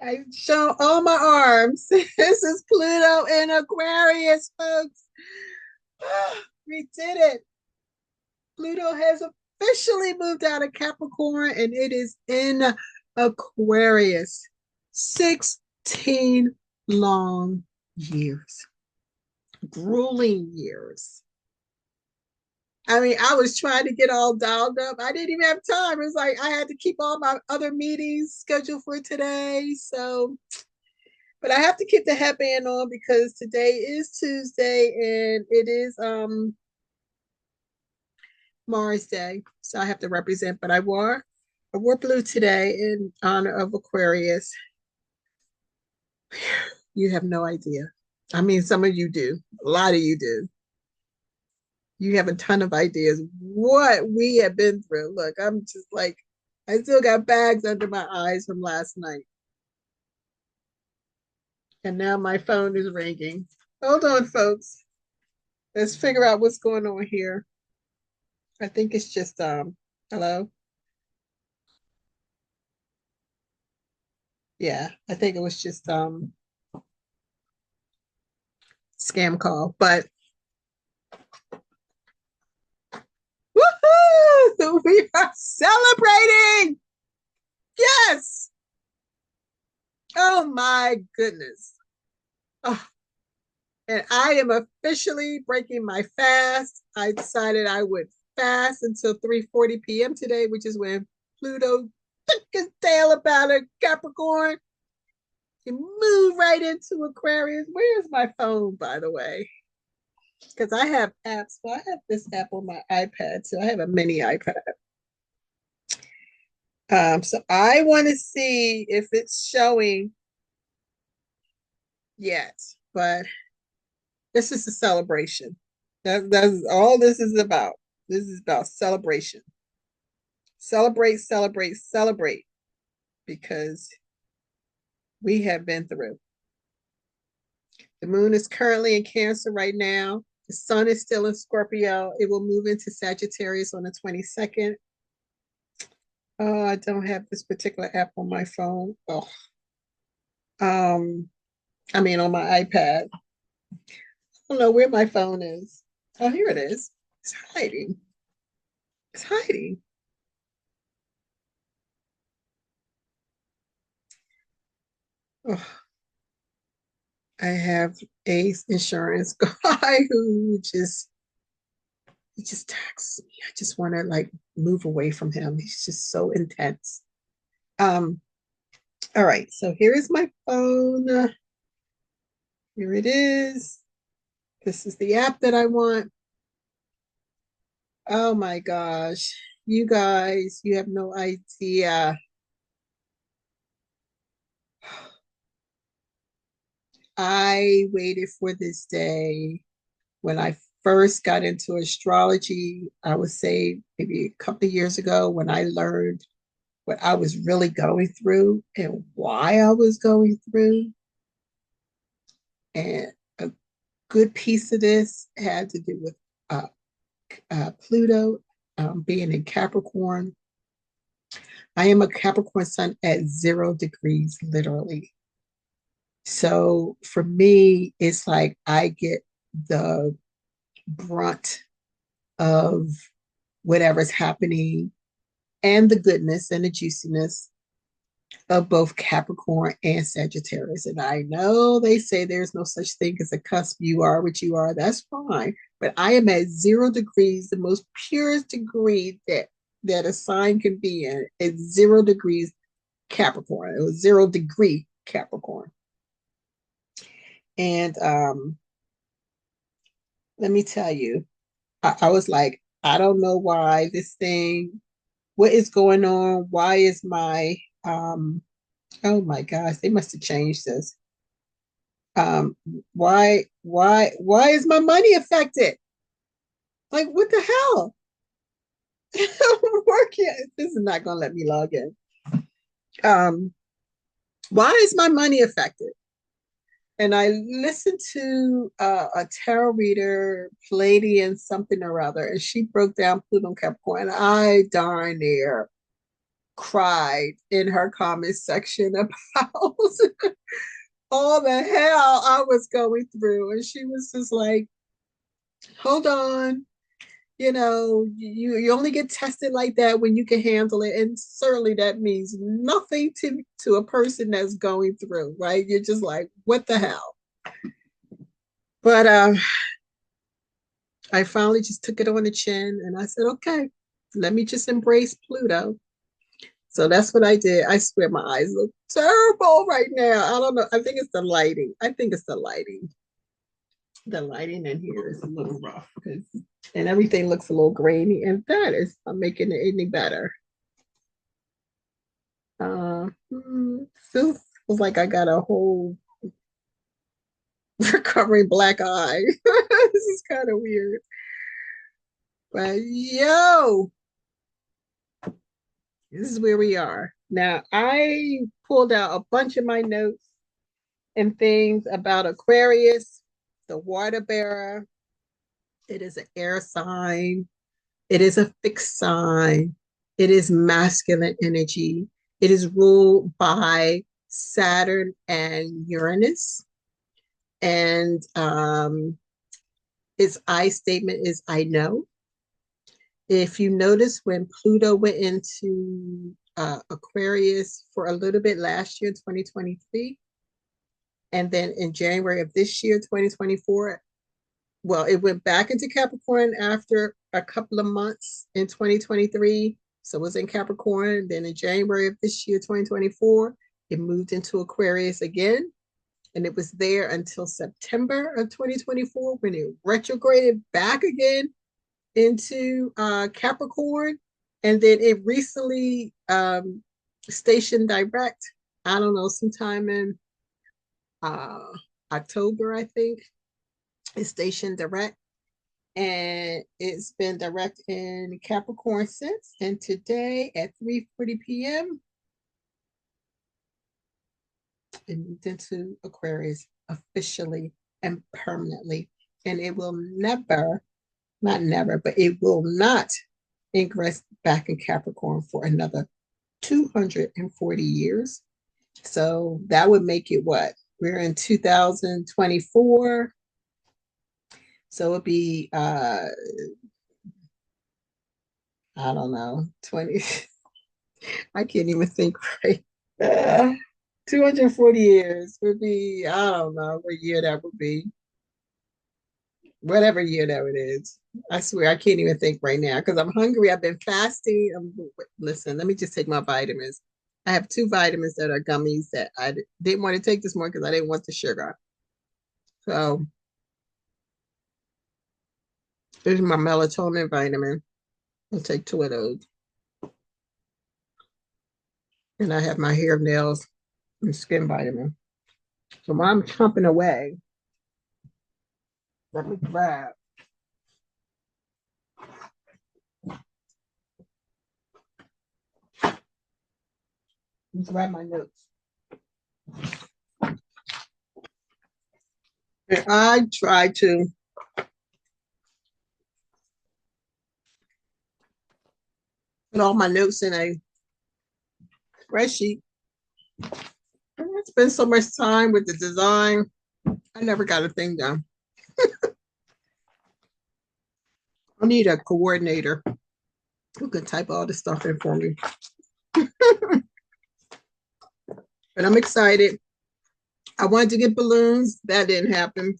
I show all my arms. This is Pluto in Aquarius, folks. We did it. Pluto has officially moved out of Capricorn and it is in Aquarius. 16 long years, grueling years. I mean, I was trying to get all dialed up. I didn't even have time. It was like I had to keep all my other meetings scheduled for today. So, but I have to keep the headband on because today is Tuesday and it is Mars Day. So I have to represent, but I wore blue today in honor of Aquarius. You have no idea. I mean, some of you do. A lot of you do. You have a ton of ideas what we have been through. Look, I'm just like, I still got bags under my eyes from last night. And now my phone is ringing. Hold on, folks. Let's figure out what's going on here. I think it's just hello. Yeah, I think it was just scam call. But woohoo! We are celebrating. Yes. Oh my goodness. Oh, and I am officially breaking my fast. I decided I would fast until 3:40 p.m. today, which is when Pluto took his tail about a Capricorn and moved right into Aquarius. Where's my phone, by the way? Because I have apps. Well, I have this app on my iPad, so I have a mini iPad. So I want to see if it's showing yet, but this is a celebration. That's all this is about. This is about celebration. Celebrate, celebrate, celebrate because we have been through. The moon is currently in Cancer right now. The sun is still in Scorpio. It will move into Sagittarius on the 22nd. Oh, I don't have this particular app on my phone. Oh, um, I mean on my iPad. I don't know where my phone is. Oh, here it is. It's hiding. It's hiding. Oh, I have a insurance guy who just texts me. I just want to like move away from him. He's just so intense. Um, all right, so here is my phone. Here it is. This is the app that I want. Oh my gosh. You guys, you have no idea. I waited for this day when I first got into astrology. I would say maybe a couple of years ago when I learned what I was really going through and why I was going through. And a good piece of this had to do with uh, Pluto being in Capricorn. I am a Capricorn sun at 0 degrees, literally. So for me, it's like I get the brunt of whatever's happening and the goodness and the juiciness of both Capricorn and Sagittarius. And I know they say there's no such thing as a cusp. You are what you are. That's fine. But I am at 0 degrees, the most purest degree that a sign can be in. It's 0 degrees Capricorn. It was 0 degree Capricorn. And let me tell you, I was like, I don't know why this thing, what is going on? Why is my oh my gosh, they must have changed this. Why is my money affected? Like, what the hell? I'm working. This is not gonna let me log in. Um, why is my money affected? And I listened to a tarot reader, Palladian something or other, and she broke down Pluto and Capricorn. And I darn near cried in her comment section about all the hell I was going through. And she was just like, hold on, you only get tested like that when you can handle it. And certainly that means nothing to a person that's going through, right? You're just like, what the hell? But I finally just took it on the chin and I said, okay, let me just embrace Pluto. So that's what I did. I swear my eyes look terrible right now. I don't know. I think it's the lighting. I think it's the lighting. The lighting in here is a little rough and everything looks a little grainy, and that is not making it any better. Feels like I got a whole recovering black eye. This is kind of weird. But yo, this is where we are. Now, I pulled out a bunch of my notes and things about Aquarius, the water bearer. It is an air sign. It is a fixed sign. It is masculine energy. It is ruled by Saturn and Uranus. And its I statement is I know. If you notice, when Pluto went into Aquarius for a little bit last year, 2023, and then in January of this year, 2024, well, it went back into Capricorn after a couple of months in 2023. So it was in Capricorn. Then in January of this year, 2024, it moved into Aquarius again. And it was there until September of 2024 when it retrograded back again into Capricorn. And then it recently stationed direct, I don't know, sometime in October, I think. It's stationed direct. And it's been direct in Capricorn since. And today at 3:40 p.m., it moved into Aquarius officially and permanently. And it will never, not never, but it will not ingress back in Capricorn for another 240 years. So that would make it what? We're in 2024. So it'd be I don't know, 20. I can't even think right. 240 years would be, I don't know what year that would be. Whatever year that it is. I swear I can't even think right now because I'm hungry. I've been fasting. Listen, let me just take my vitamins. I have 2 vitamins that are gummies that I didn't want to take this morning because I didn't want the sugar. So here's my melatonin vitamin. I'll take 2 of those. And I have my hair, nails, and skin vitamin. So while I'm chomping away, let me grab. Let's grab my notes. And I try to put all my notes in a spreadsheet. I spent so much time with the design. I never got a thing done. I need a coordinator who can type all this stuff in for me. But I'm excited. I wanted to get balloons. That didn't happen.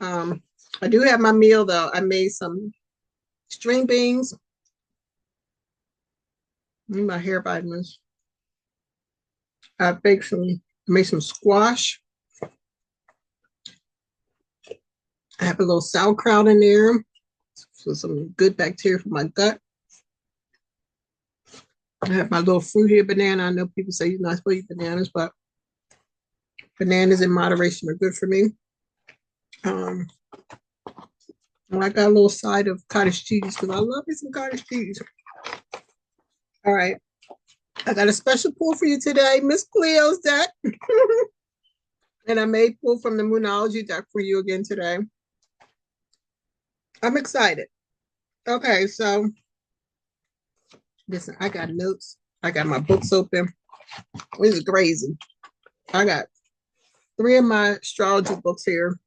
I do have my meal though. I made some string beans. My hair vitamins. I made some squash. I have a little sauerkraut in there for some good bacteria for my gut. I have my little fruit here, banana. I know people say you're not supposed to eat bananas, but bananas in moderation are good for me. And I got a little side of cottage cheese because I love me some cottage cheese. All right. I got a special pull for you today, Miss Cleo's deck. And I may pull from the Moonology deck for you again today. I'm excited. Okay, so listen, I got notes I got my books open. This is crazy. I got 3 of my astrology books here.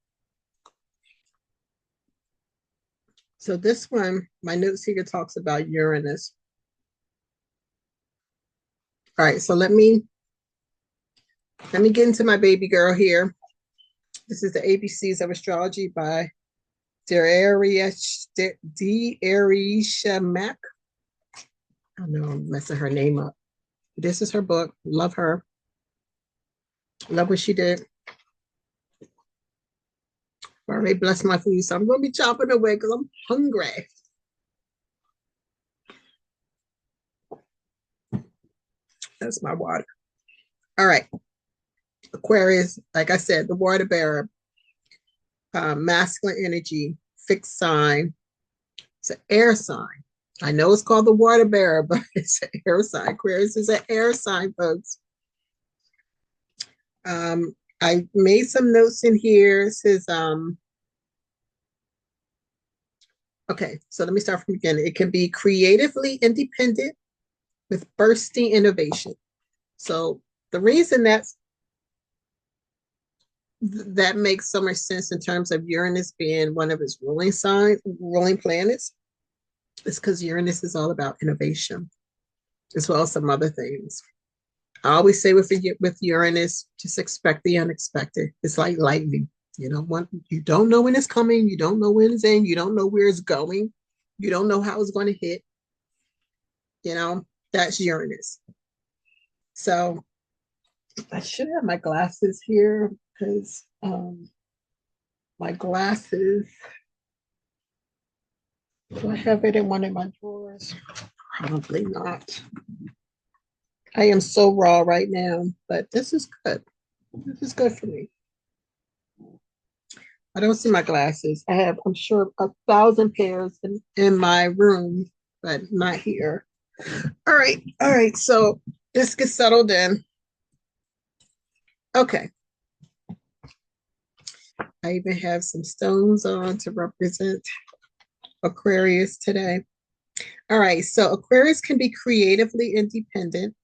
So this one, my notes here talks about Uranus. All right, so let me get into my baby girl here. This is the ABCs of Astrology by D'Arisha Mack. I know I'm messing her name up. This is her book. Love her. Love what she did. Already bless my food, so I'm going to be chopping away because I'm hungry. That's my water. All right. Aquarius, like I said, the water bearer, masculine energy, fixed sign. It's an air sign. I know it's called the water bearer, but it's an air sign. Aquarius is an air sign, folks. I made some notes in here. It says, okay, so let me start from the beginning. It can be creatively independent with bursting innovation. So the reason that makes so much sense in terms of Uranus being one of its ruling planets, is because Uranus is all about innovation, as well as some other things. I always say with Uranus, just expect the unexpected. It's like lightning. You don't know when it's coming. You don't know when it's in. You don't know where it's going. You don't know how it's going to hit. That's Uranus. So I should have my glasses here because my glasses, do I have it in one of my drawers? Probably not. I am so raw right now, but this is good. This is good for me. I don't see my glasses. I have, I'm sure, 1,000 pairs in my room, but not here. All right. So let's get settled in. Okay. I even have some stones on to represent Aquarius today. All right. So Aquarius can be creatively independent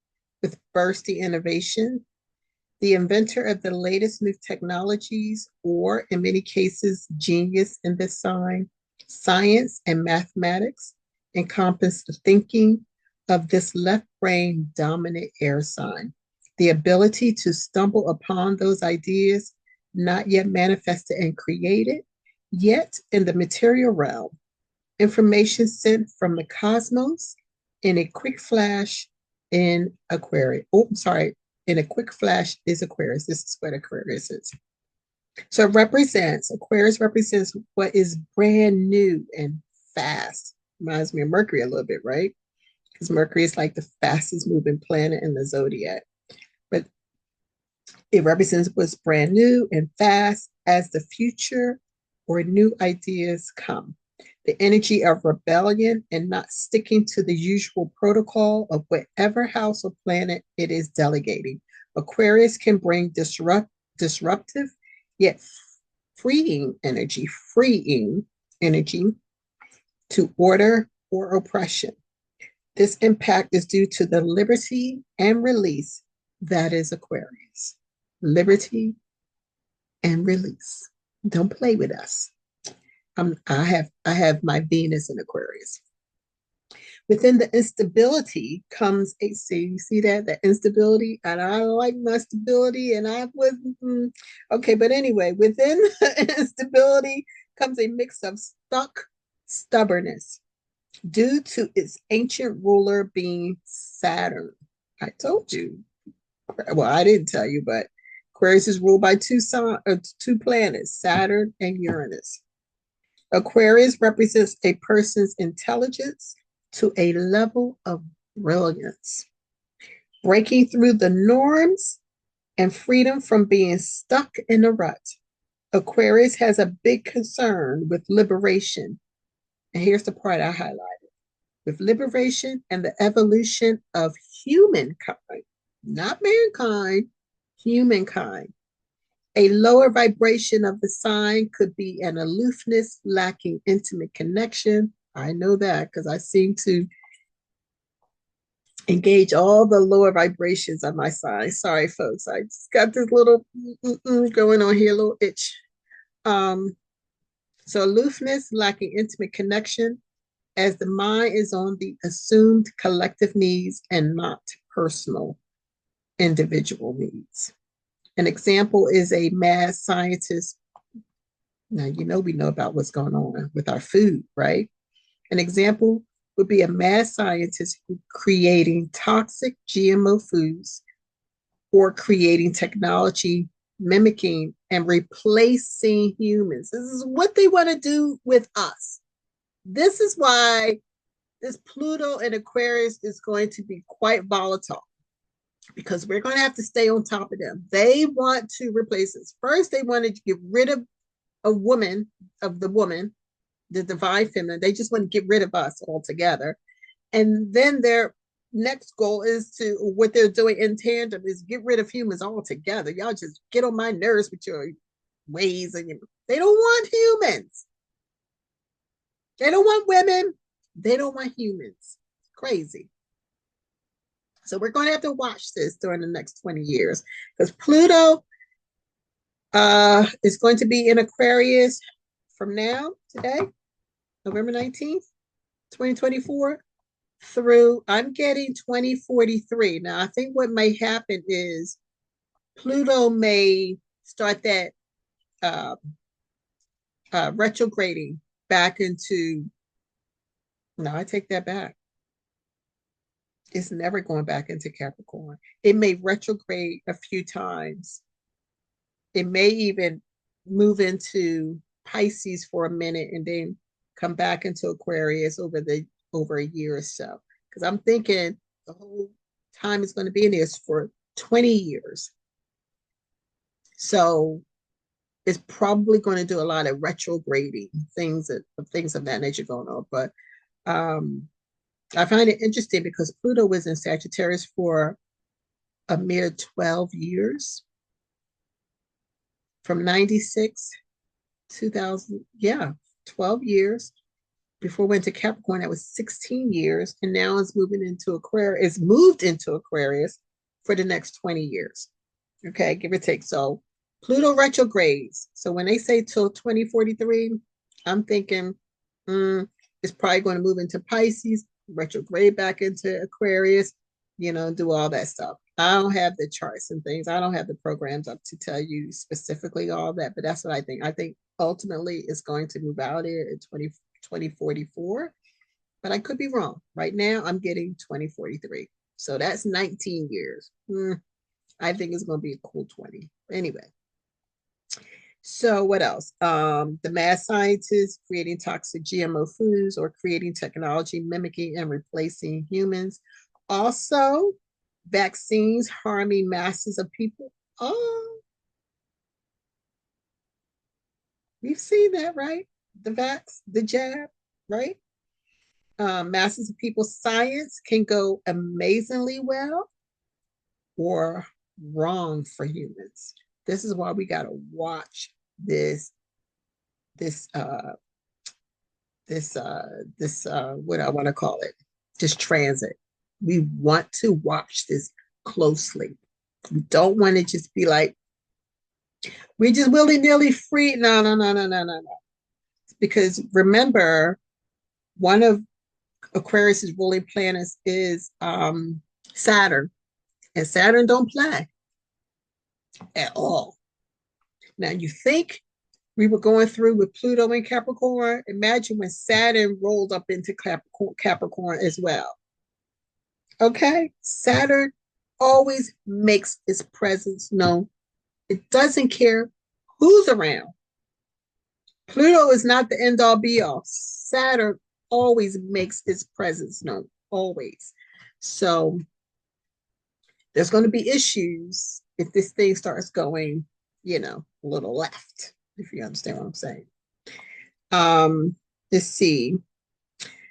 with bursty innovation, the inventor of the latest new technologies, or in many cases, genius in this sign. Science and mathematics encompass the thinking of this left brain dominant air sign. The ability to stumble upon those ideas not yet manifested and created, yet in the material realm. Information sent from the cosmos in a quick flash in Aquarius. Oh, I'm sorry. In a quick flash is Aquarius. This is what Aquarius is. So Aquarius represents what is brand new and fast. Reminds me of Mercury a little bit, right? Because Mercury is like the fastest moving planet in the zodiac. But it represents what's brand new and fast as the future or new ideas come. The energy of rebellion and not sticking to the usual protocol of whatever house or planet it is delegating. Aquarius can bring disruptive yet freeing energy to order or oppression. This impact is due to the liberty and release that is Aquarius. Liberty and release. Don't play with us. I have my Venus in Aquarius. Within the instability comes a you see that the instability, and I like my stability, and I wasn't okay. But anyway, within the instability comes a mix of stubbornness due to its ancient ruler being Saturn. I told you. Well, I didn't tell you, but Aquarius is ruled by two planets, Saturn and Uranus. Aquarius represents a person's intelligence to a level of brilliance, breaking through the norms and freedom from being stuck in a rut. Aquarius has a big concern with liberation. And here's the part I highlighted. With liberation and the evolution of humankind, not mankind, humankind. A lower vibration of the sign could be an aloofness, lacking intimate connection. I know that because I seem to Engage all the lower vibrations of my sign. Sorry, folks. I just got this little going on here, a little itch. Um, so aloofness, lacking intimate connection, as the mind is on the assumed collective needs and not personal individual needs. An example is a mad scientist. Now, we know about what's going on with our food, right? An example would be a mad scientist creating toxic GMO foods or creating technology mimicking and replacing humans. This is what they want to do with us. This is why this Pluto and Aquarius is going to be quite volatile because we're going to have to stay on top of them. They want to replace us. First, they wanted to get rid of a woman, the divine feminine. They just want to get rid of us altogether. And then their next goal is to, what they're doing in tandem is get rid of humans altogether. Y'all just get on my nerves with your ways. And they don't want humans. They don't want women. They don't want humans. It's crazy. So we're going to have to watch this during the next 20 years because Pluto is going to be in Aquarius from now, today, November 19th, 2024, through, I'm getting 2043. Now, I think what may happen is Pluto may start that retrograding back into, no, I take that back. It's never going back into Capricorn. It may retrograde a few times. It may even move into Pisces for a minute and then come back into Aquarius over a year or so. Because I'm thinking the whole time it's going to be in this for 20 years. So it's probably going to do a lot of retrograding things of that nature going on. But I find it interesting because Pluto was in Sagittarius for a mere 12 years. From 96, 2000, 12 years. Before it went to Capricorn, that was 16 years. And now it's moving into Aquarius. It's moved into Aquarius for the next 20 years. Okay, give or take. So Pluto retrogrades. So when they say till 2043, I'm thinking it's probably going to move into Pisces, retrograde back into Aquarius, do all that stuff. I don't have the charts and things. I don't have the programs up to tell you specifically all that, but that's what I think. I think ultimately it's going to move out here in 2044, but I could be wrong. Right now, I'm getting 2043. So that's 19 years. I think it's going to be a cool 20. Anyway. So what else? The mad scientists creating toxic GMO foods or creating technology mimicking and replacing humans. Also, vaccines harming masses of people. Oh, we've seen that, right? The jab, right? Masses of people. Science can go amazingly well or wrong for humans. This is why we got to watch this what I want to call it, this transit. We want to watch this closely. We don't want to just be like, we're just willy-nilly free. No. Because remember, one of Aquarius's ruling planets is Saturn. And Saturn don't play at all. Now you think we were going through with Pluto and Capricorn. Imagine when Saturn rolled up into Capricorn as well. Okay? Saturn always makes its presence known. It doesn't care who's around. Pluto is not the end all be all. Saturn always makes its presence known. Always. So there's going to be issues if this thing starts going, a little left, if you understand what I'm saying. Let's see.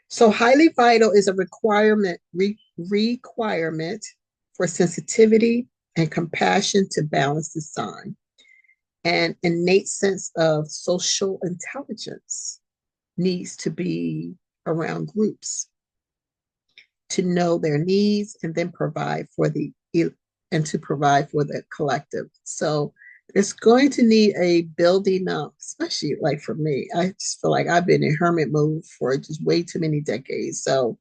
So highly vital is a requirement for sensitivity and compassion to balance the sign. An innate sense of social intelligence needs to be around groups. to know their needs and then provide for the collective. So it's going to need a building up, especially like for me. I just feel like I've been in hermit mode for just way too many decades. So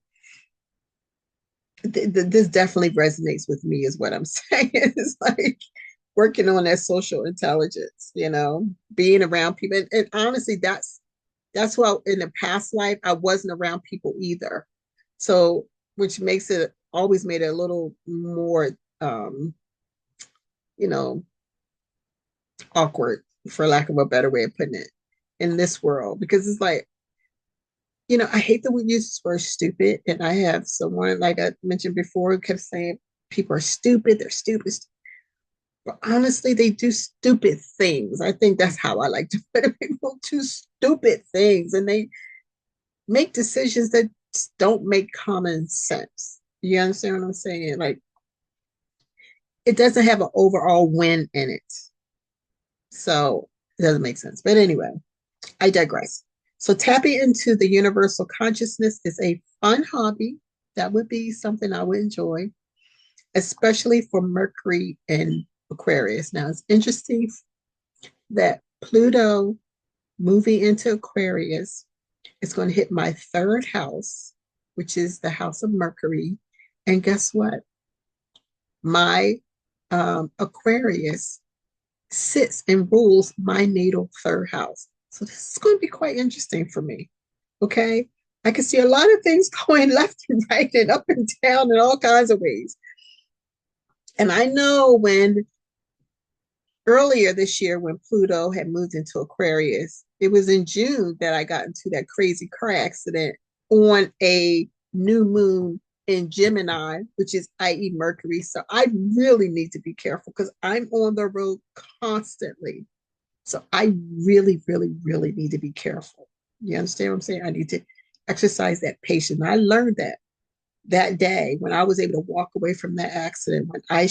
this definitely resonates with me, is what I'm saying. It's like working on that social intelligence, being around people. And honestly, that's why in the past life I wasn't around people either. So which makes it always made it a little more you know, awkward, for lack of a better way of putting it, in this world. Because it's like, I hate that we use this word stupid. And I have someone, like I mentioned before, who kept saying people are stupid, they're stupid. But honestly, they do stupid things. I think that's how I like to put it. People do stupid things and they make decisions that don't make common sense. You understand what I'm saying? Like, it doesn't have an overall win in it. So it doesn't make sense. But anyway, I digress. So tapping into the universal consciousness is a fun hobby. That would be something I would enjoy, especially for Mercury and Aquarius. Now, it's interesting that Pluto moving into Aquarius is going to hit my third house, which is the house of Mercury. And guess what? My Aquarius sits and rules my natal third house. So this is going to be quite interesting for me. Okay. I can see a lot of things going left and right and up and down in all kinds of ways. And I know when earlier this year, when Pluto had moved into Aquarius, it was in June that I got into that crazy car accident on a new moon in Gemini, which is i.e. Mercury. So I really need to be careful because I'm on the road constantly. So I really, really, really need to be careful. You understand what I'm saying? I need to exercise that patience. I learned that day when I was able to walk away from that accident when I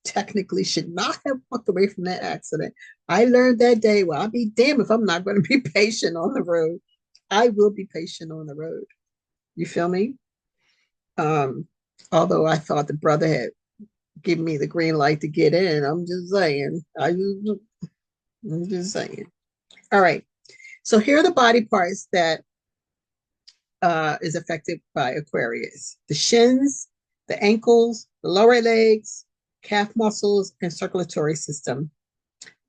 technically should not have walked away from that accident. I learned that day, well, I'll be damned if I'm not going to be patient on the road. I will be patient on the road. You feel me? Um, Although I thought the brother had given me the green light to get in. I'm just saying. I'm just saying. All right. So here are the body parts that is affected by Aquarius: the shins, the ankles, the lower legs, calf muscles, and circulatory system.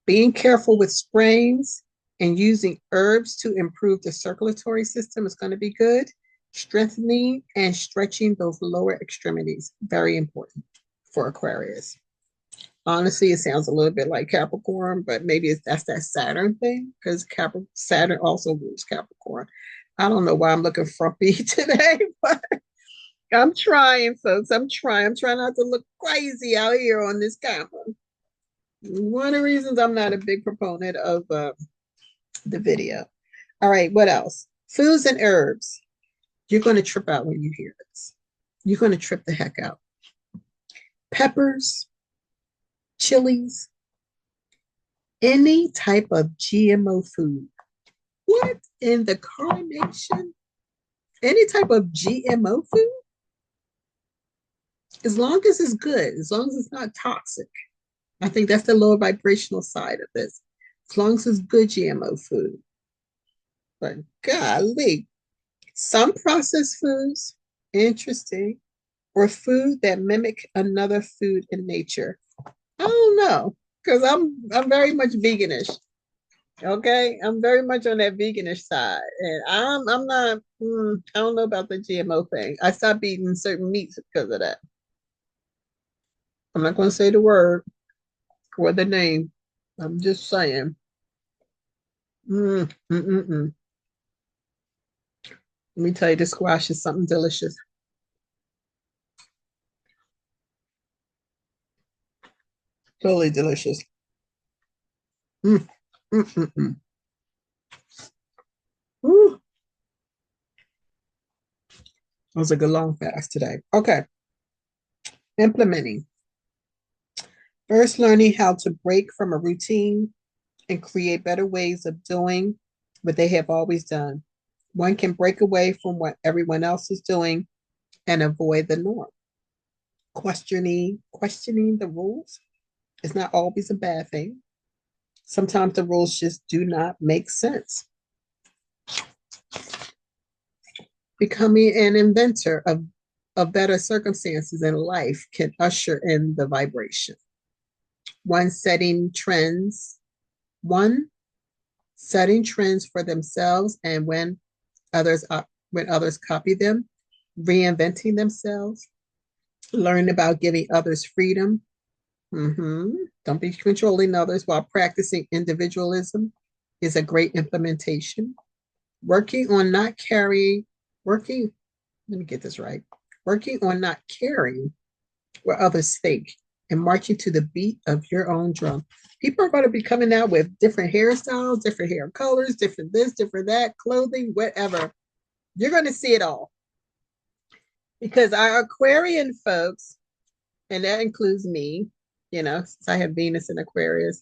Being careful with sprains and using herbs to improve the circulatory system is going to be good. Strengthening and stretching those lower extremities, very important for Aquarius. Honestly, it sounds a little bit like Capricorn, but maybe that's that Saturn thing because Saturn also rules Capricorn. I don't know why I'm looking frumpy today, but I'm trying, folks. I'm trying. I'm trying not to look crazy out here on this camera. One of the reasons I'm not a big proponent of the video. All right, what else? Foods and herbs. You're going to trip out when you hear this. You're going to trip the heck out. Peppers, chilies, any type of GMO food. What in the carnation? Any type of GMO food? As long as it's good, as long as it's not toxic. I think that's the lower vibrational side of this. As long as it's good GMO food. But golly, some processed foods, interesting, or food that mimic another food in nature. I don't know, because I'm very much veganish. Okay, I'm very much on that veganish side, and I'm not. I don't know about the GMO thing. I stopped eating certain meats because of that. I'm not going to say the word or the name. I'm just saying. Mm, mm, mm, mm. Let me tell you, the squash is something delicious. Totally delicious. Mm, mm, mm, mm. Ooh, it was a good long fast today. Okay, implementing. First, learning how to break from a routine and create better ways of doing what they have always done. One can break away from what everyone else is doing and avoid the norm. Questioning the rules is not always a bad thing. Sometimes the rules just do not make sense. Becoming an inventor of better circumstances in life can usher in the vibration. One, setting trends for themselves, and when others copy them, reinventing themselves, learn about giving others freedom. Don't be controlling others while practicing individualism is a great implementation. Working on not caring what others think and marching to the beat of your own drum. People are going to be coming out with different hairstyles, different hair colors, different this, different that, clothing, whatever. You're going to see it all. Because our Aquarian folks, and that includes me, since I have Venus in Aquarius,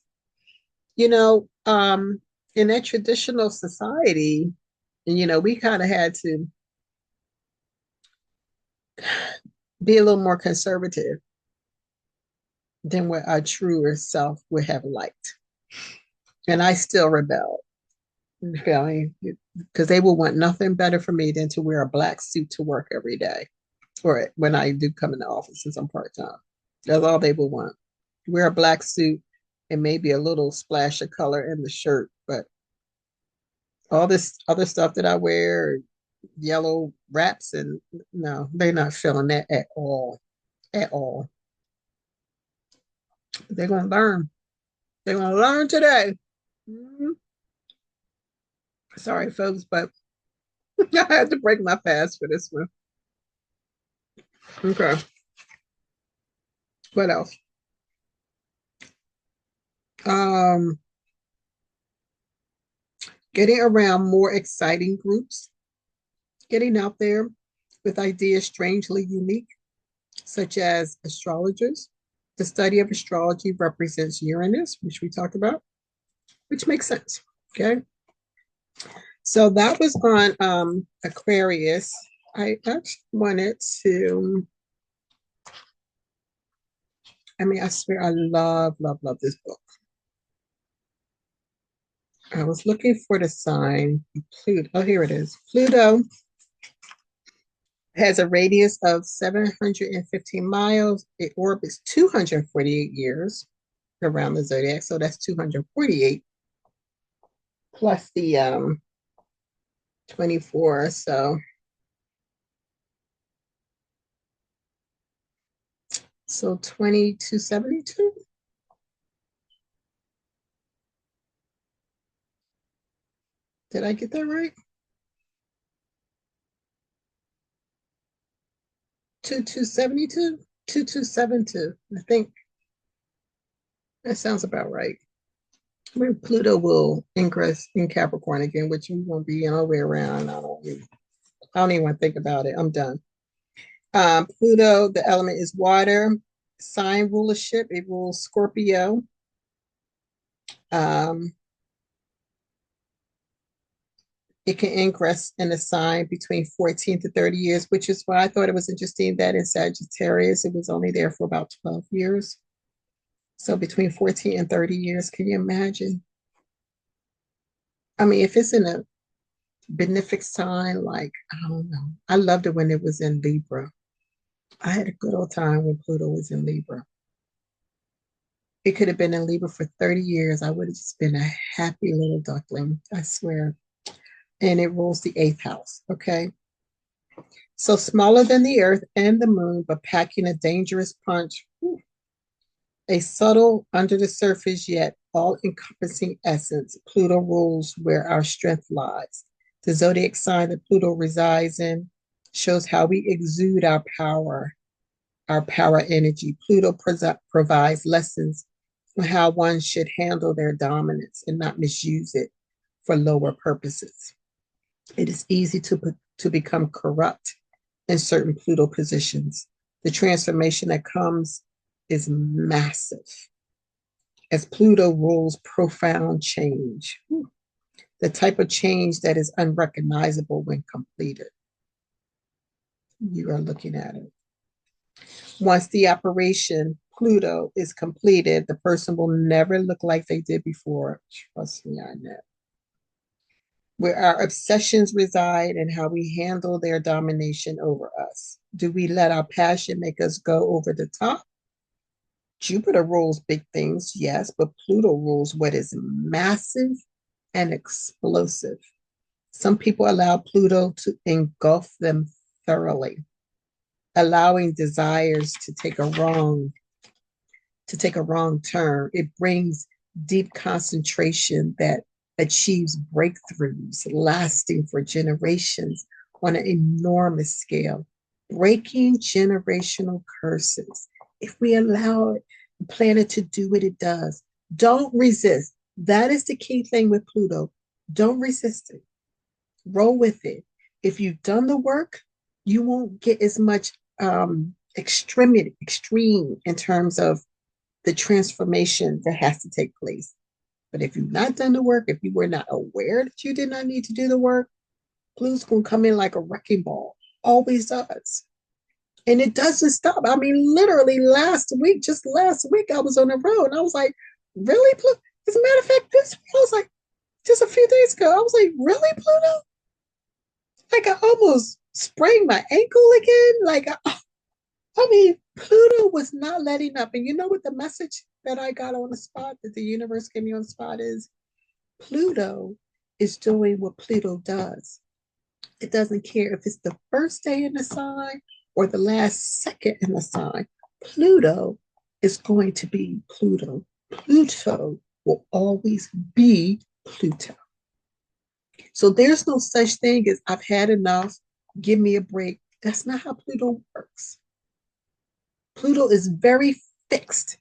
in that traditional society, and we kind of had to be a little more conservative than what our truer self would have liked. And I still rebelled, because they will want nothing better for me than to wear a black suit to work every day, or when I do come in the office since I'm part-time. That's all they will want. Wear a black suit and maybe a little splash of color in the shirt, but all this other stuff that I wear, yellow wraps, and no, they're not feeling that at all. At all. They're going to learn. They're going to learn today. Sorry, folks, but I had to break my fast for this one. Okay. What else? Getting around more exciting groups, getting out there with ideas strangely unique, such as astrologers. The study of astrology represents Uranus, which we talked about, which makes sense. Okay. So that was on Aquarius. I actually wanted to, I swear I love this book. I was looking for the sign Pluto. Oh, here it is. Pluto has a radius of 715 miles. It orbits 248 years around the zodiac. So that's 248 plus the 24. So 2272. Did I get that right? 2272? 2272. I think that sounds about right. Maybe Pluto will ingress in Capricorn again, which we won't be all the way around. I don't even want to think about it. I'm done. Pluto, the element is water. Sign rulership, it rules Scorpio. It can ingress in a sign between 14 to 30 years, which is why I thought it was interesting that in Sagittarius, it was only there for about 12 years. So between 14 and 30 years, can you imagine? If it's in a benefic sign, like, I don't know. I loved it when it was in Libra. I had a good old time when Pluto was in Libra. It could have been in Libra for 30 years. I would have just been a happy little duckling, I swear. And it rules the 8th house, okay? So smaller than the Earth and the Moon, but packing a dangerous punch. A subtle, under the surface, yet all-encompassing essence. Pluto rules where our strength lies. The zodiac sign that Pluto resides in shows how we exude our power energy. Pluto provides lessons on how one should handle their dominance and not misuse it for lower purposes. It is easy to become corrupt in certain Pluto positions. The transformation that comes is massive, as Pluto rules profound change, the type of change that is unrecognizable when completed. you are looking at it. Once the operation Pluto is completed, the person will never look like they did before. Trust me on that. Where our obsessions reside and how we handle their domination over us. Do we let our passion make us go over the top? Jupiter rules big things, yes, but Pluto rules what is massive and explosive. Some people allow Pluto to engulf them thoroughly, allowing desires to take a wrong turn. It brings deep concentration that achieves breakthroughs lasting for generations on an enormous scale, breaking generational curses. If we allow the planet to do what it does, don't resist. That is the key thing with Pluto. Don't resist it. Roll with it. If you've done the work, you won't get as much extreme in terms of the transformation that has to take place. But if you've not done the work, if you were not aware that you did not need to do the work, Pluto's going to come in like a wrecking ball. Always does. And it doesn't stop. I mean, literally just last week, I was on the road and I was like, really, Pluto? As a matter of fact, I was like, just a few days ago, I was like, really, Pluto? Like, I almost sprained my ankle again. Like, I mean, Pluto was not letting up. And you know what the message that I got on the spot, that the universe gave me on the spot is? Pluto is doing what Pluto does. It doesn't care if it's the first day in the sign or the last second in the sign. Pluto is going to be Pluto. Pluto will always be Pluto. So there's no such thing as I've had enough, give me a break. That's not how Pluto works. Pluto is very fixed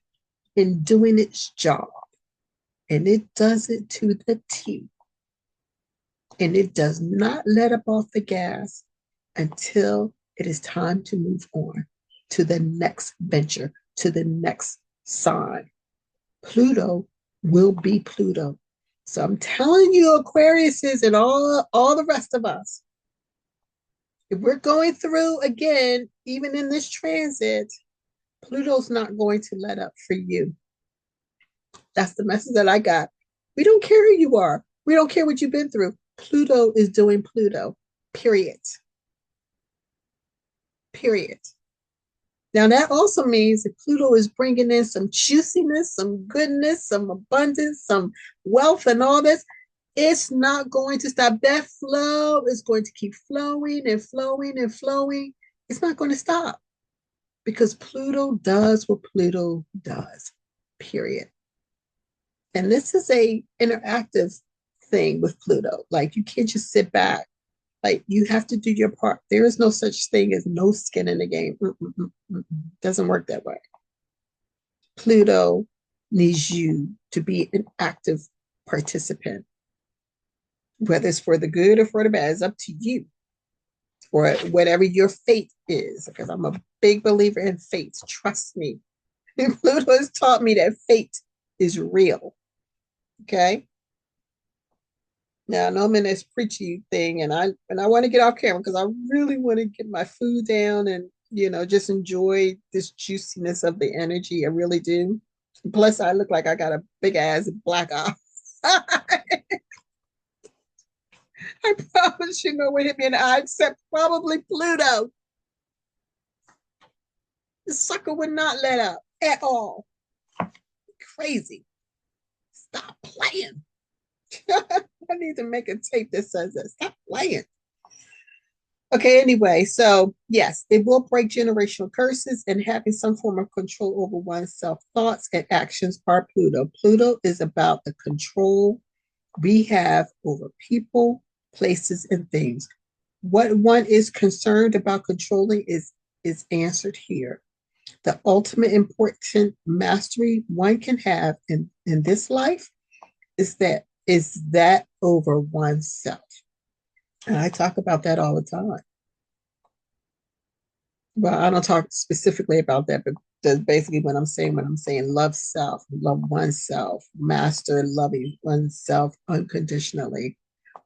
in doing its job, and it does it to the T. And it does not let up off the gas until it is time to move on to the next venture, to the next sign. Pluto will be Pluto. So I'm telling you, Aquariuses and all the rest of us, if we're going through again, even in this transit, Pluto's not going to let up for you. That's the message that I got. We don't care who you are. We don't care what you've been through. Pluto is doing Pluto, period. Period. Now, that also means that Pluto is bringing in some juiciness, some goodness, some abundance, some wealth, and all this. It's not going to stop. That flow is going to keep flowing and flowing and flowing. It's not going to stop because Pluto does what Pluto does, period. And this is a interactive thing with Pluto. Like, you can't just sit back. Like, you have to do your part. There is no such thing as no skin in the game. Doesn't work that way. Pluto needs you to be an active participant. Whether it's for the good or for the bad, it's up to you. Or whatever your fate is, because I'm a big believer in fate. Trust me. Pluto has taught me that fate is real. Okay? Now, I know I'm in this preachy thing, and I want to get off camera because I really want to get my food down and, just enjoy this juiciness of the energy. I really do. Plus, I look like I got a big ass black eye. I promise you, no one hit me in the eye except probably Pluto. The sucker would not let up at all. Crazy. Stop playing. I need to make a tape that says that. Stop playing. Okay, anyway, so yes, it will break generational curses, and having some form of control over oneself, thoughts and actions are Pluto. Pluto is about the control we have over people, places, and things. What one is concerned about controlling is answered here. The ultimate important mastery one can have in this life is that over oneself. And I talk about that all the time. Well, I don't talk specifically about that, but that's basically what I'm saying love self, love oneself, master loving oneself unconditionally.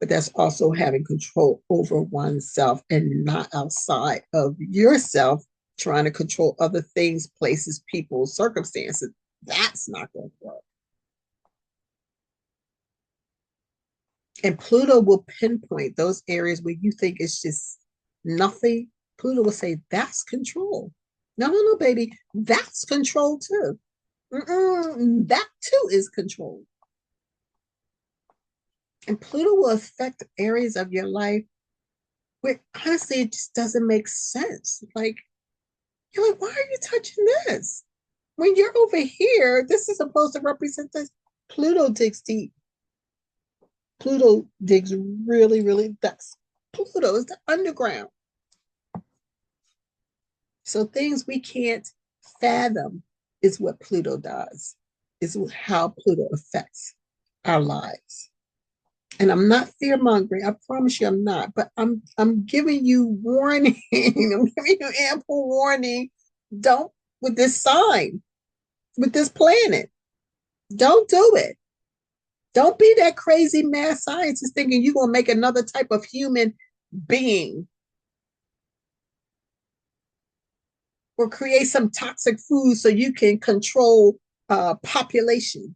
but that's also having control over oneself and not outside of yourself, trying to control other things, places, people, circumstances. That's not going to work. And Pluto will pinpoint those areas where you think it's just nothing. Pluto will say, that's control. No, no, no, baby. That's control too. That too is control. And Pluto will affect areas of your life where honestly it just doesn't make sense. Like, you're like, why are you touching this? When you're over here, this is supposed to represent this. Pluto digs deep. Pluto digs really, really, that's Pluto is the underground. So things we can't fathom is what Pluto does, is how Pluto affects our lives. And I'm not fear mongering. I promise you I'm not, but I'm giving you warning. I'm giving you ample warning. Don't with this sign, with this planet. Don't do it. Don't be that crazy mad scientist thinking you're gonna make another type of human being or create some toxic food so you can control population.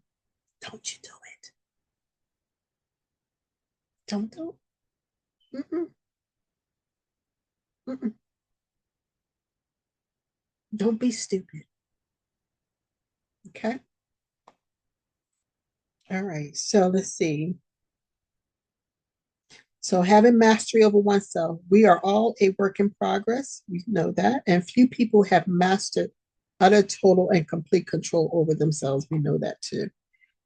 Don't you do it. Don't do it. Mm-mm. Mm-mm. Don't be stupid. Okay. All right. So let's see. So having mastery over oneself, we are all a work in progress. We know that. And few people have mastered utter, total, and complete control over themselves. We know that too.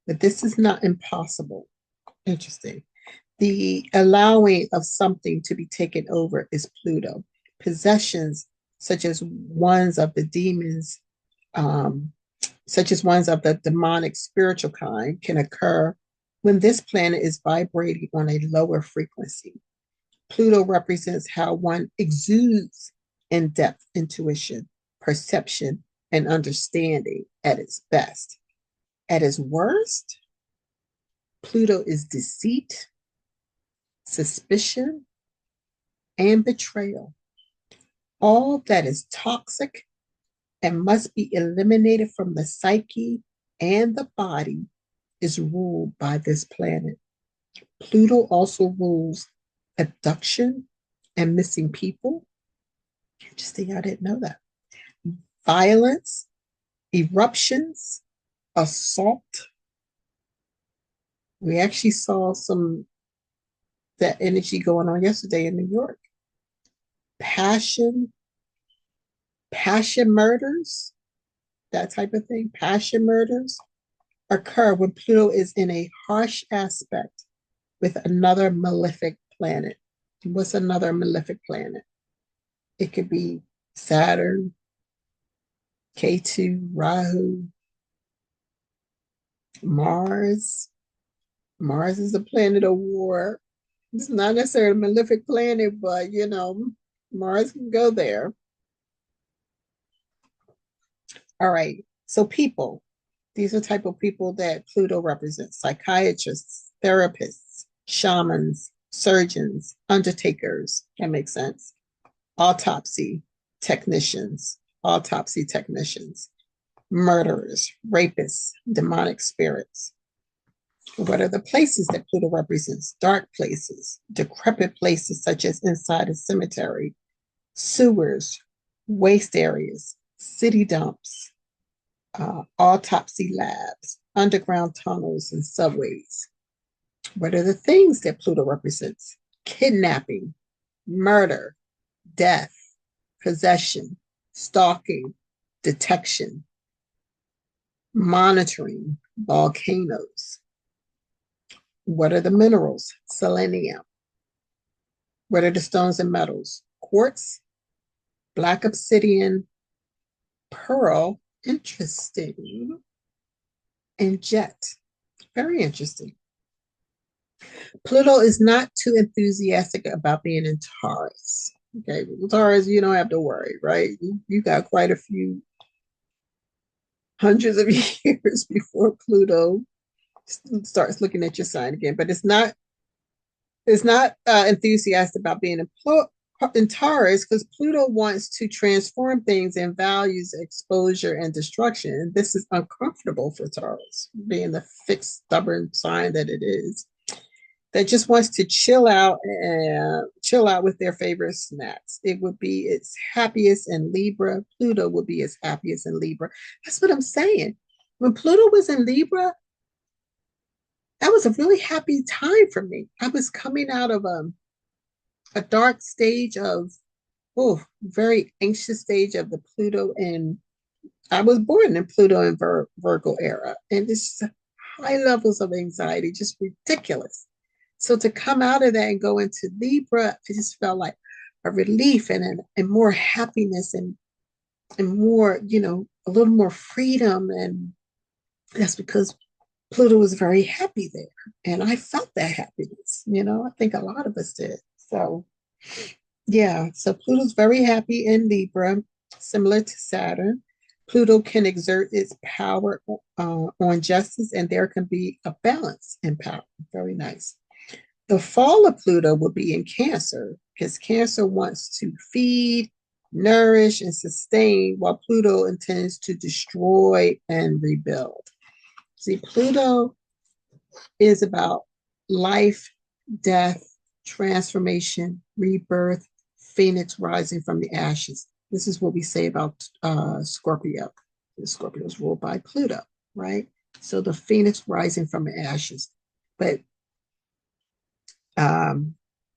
But this is not impossible. Interesting. The allowing of something to be taken over is Pluto. Possessions, such as ones of the demons, um, such as ones of the demonic spiritual kind, can occur when this planet is vibrating on a lower frequency. Pluto represents how one exudes in depth intuition, perception, and understanding at its best. At its worst, Pluto is deceit, suspicion, and betrayal. All that is toxic and must be eliminated from the psyche and the body is ruled by this planet. Pluto also rules abduction and missing people. Interesting, I didn't know that. Violence, eruptions, assault. We actually saw some that energy going on yesterday in New York. Passion, passion murders, that type of thing. Passion murders occur when Pluto is in a harsh aspect with another malefic planet. What's another malefic planet? It could be Saturn, K2, Rahu, Mars. Mars is a planet of war. It's not necessarily a malefic planet, but Mars can go there. All right. So people, these are the type of people that Pluto represents: psychiatrists, therapists, shamans, surgeons, undertakers. That makes sense. Autopsy technicians, murderers, rapists, demonic spirits. What are the places that Pluto represents? Dark places, decrepit places such as inside a cemetery, sewers, waste areas, city dumps, autopsy labs, underground tunnels, and subways. What are the things that Pluto represents? Kidnapping, murder, death, possession, stalking, detection, monitoring, volcanoes. What are the minerals? Selenium. What are the stones and metals? Quartz, black obsidian, pearl, interesting, and jet. Very interesting. Pluto is not too enthusiastic about being in Taurus. Okay, Taurus, you don't have to worry, right? You got quite a few hundreds of years before Pluto starts looking at your sign again, but it's not is not enthusiastic about being in Taurus because Pluto wants to transform things and values exposure and destruction. And this is uncomfortable for Taurus, being the fixed, stubborn sign that it is, that just wants to chill out and chill out with their favorite snacks. It would be its happiest in Libra. Pluto would be its happiest in Libra. That's what I'm saying. When Pluto was in Libra, that was a really happy time for me. I was coming out of a dark stage of, oh, very anxious stage of the Pluto, and I was born in Pluto and Virgo era, and it's high levels of anxiety, just ridiculous. So to come out of that and go into Libra, I just felt like a relief and more happiness and more, a little more freedom. And that's because Pluto was very happy there. And I felt that happiness. I think a lot of us did. So yeah, so Pluto's very happy in Libra, similar to Saturn. Pluto can exert its power on justice, and there can be a balance in power. Very nice. The fall of Pluto will be in Cancer because Cancer wants to feed, nourish, and sustain, while Pluto intends to destroy and rebuild. See, Pluto is about life, death, transformation, rebirth, phoenix rising from the ashes. This is what we say about Scorpio. Scorpio is ruled by Pluto, right? So the phoenix rising from the ashes. But and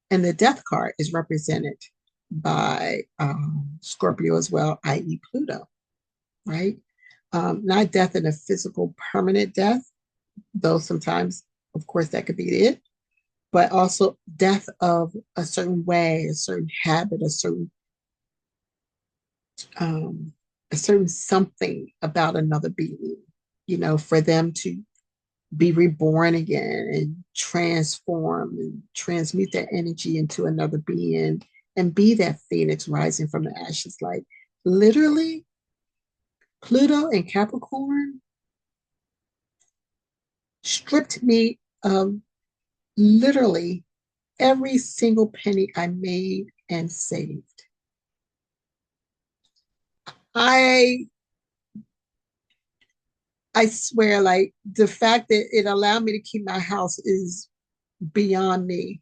the death card is represented by Scorpio as well, i.e. Pluto, right? Not death in a physical permanent death, though sometimes, of course, that could be it, but also death of a certain way, a certain habit, um, a certain something about another being, for them to be reborn again and transform and transmute that energy into another being and be that phoenix rising from the ashes. Like literally, Pluto and Capricorn stripped me of literally every single penny I made and saved. I I swear, like the fact that it allowed me to keep my house is beyond me.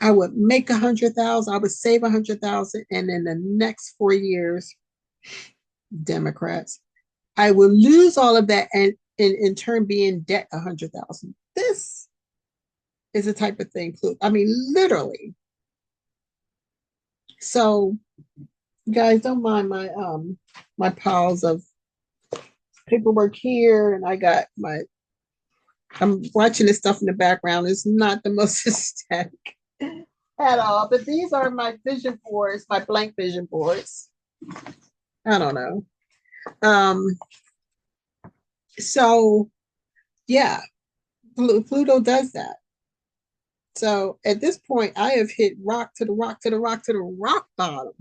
I would make 100,000, I would save 100,000, and in the next 4 years, Democrats, I will lose all of that and in turn be in debt 100,000. This is the type of thing. I mean, literally. So, guys, don't mind my piles of paperwork here, and I got I'm watching this stuff in the background. It's not the most aesthetic at all, but these are my vision boards, my blank vision boards. I don't know. Um, so yeah, Pluto does that. So at this point, I have hit rock to the rock to the rock to the rock bottom.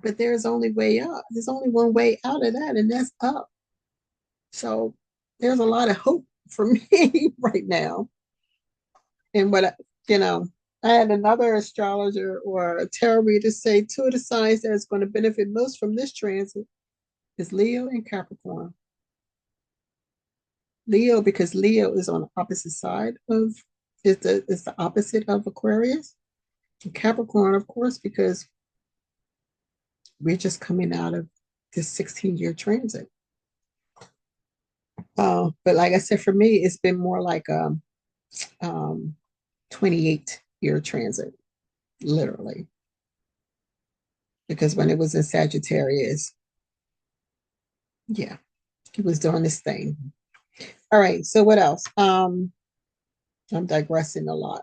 But there's only way up. There's only one way out of that, and that's up. So there's a lot of hope for me right now. And you know, I had another astrologer or a tarot reader say two of the signs that's going to benefit most from this transit is Leo and Capricorn. Leo, because Leo is on the opposite side of is the opposite of Aquarius. And Capricorn, of course, because we're just coming out of this 16-year transit. But like I said, for me, it's been more like a 28-year transit, literally. Because when it was in Sagittarius, yeah, he was doing this thing. All right, so what else? I'm digressing a lot.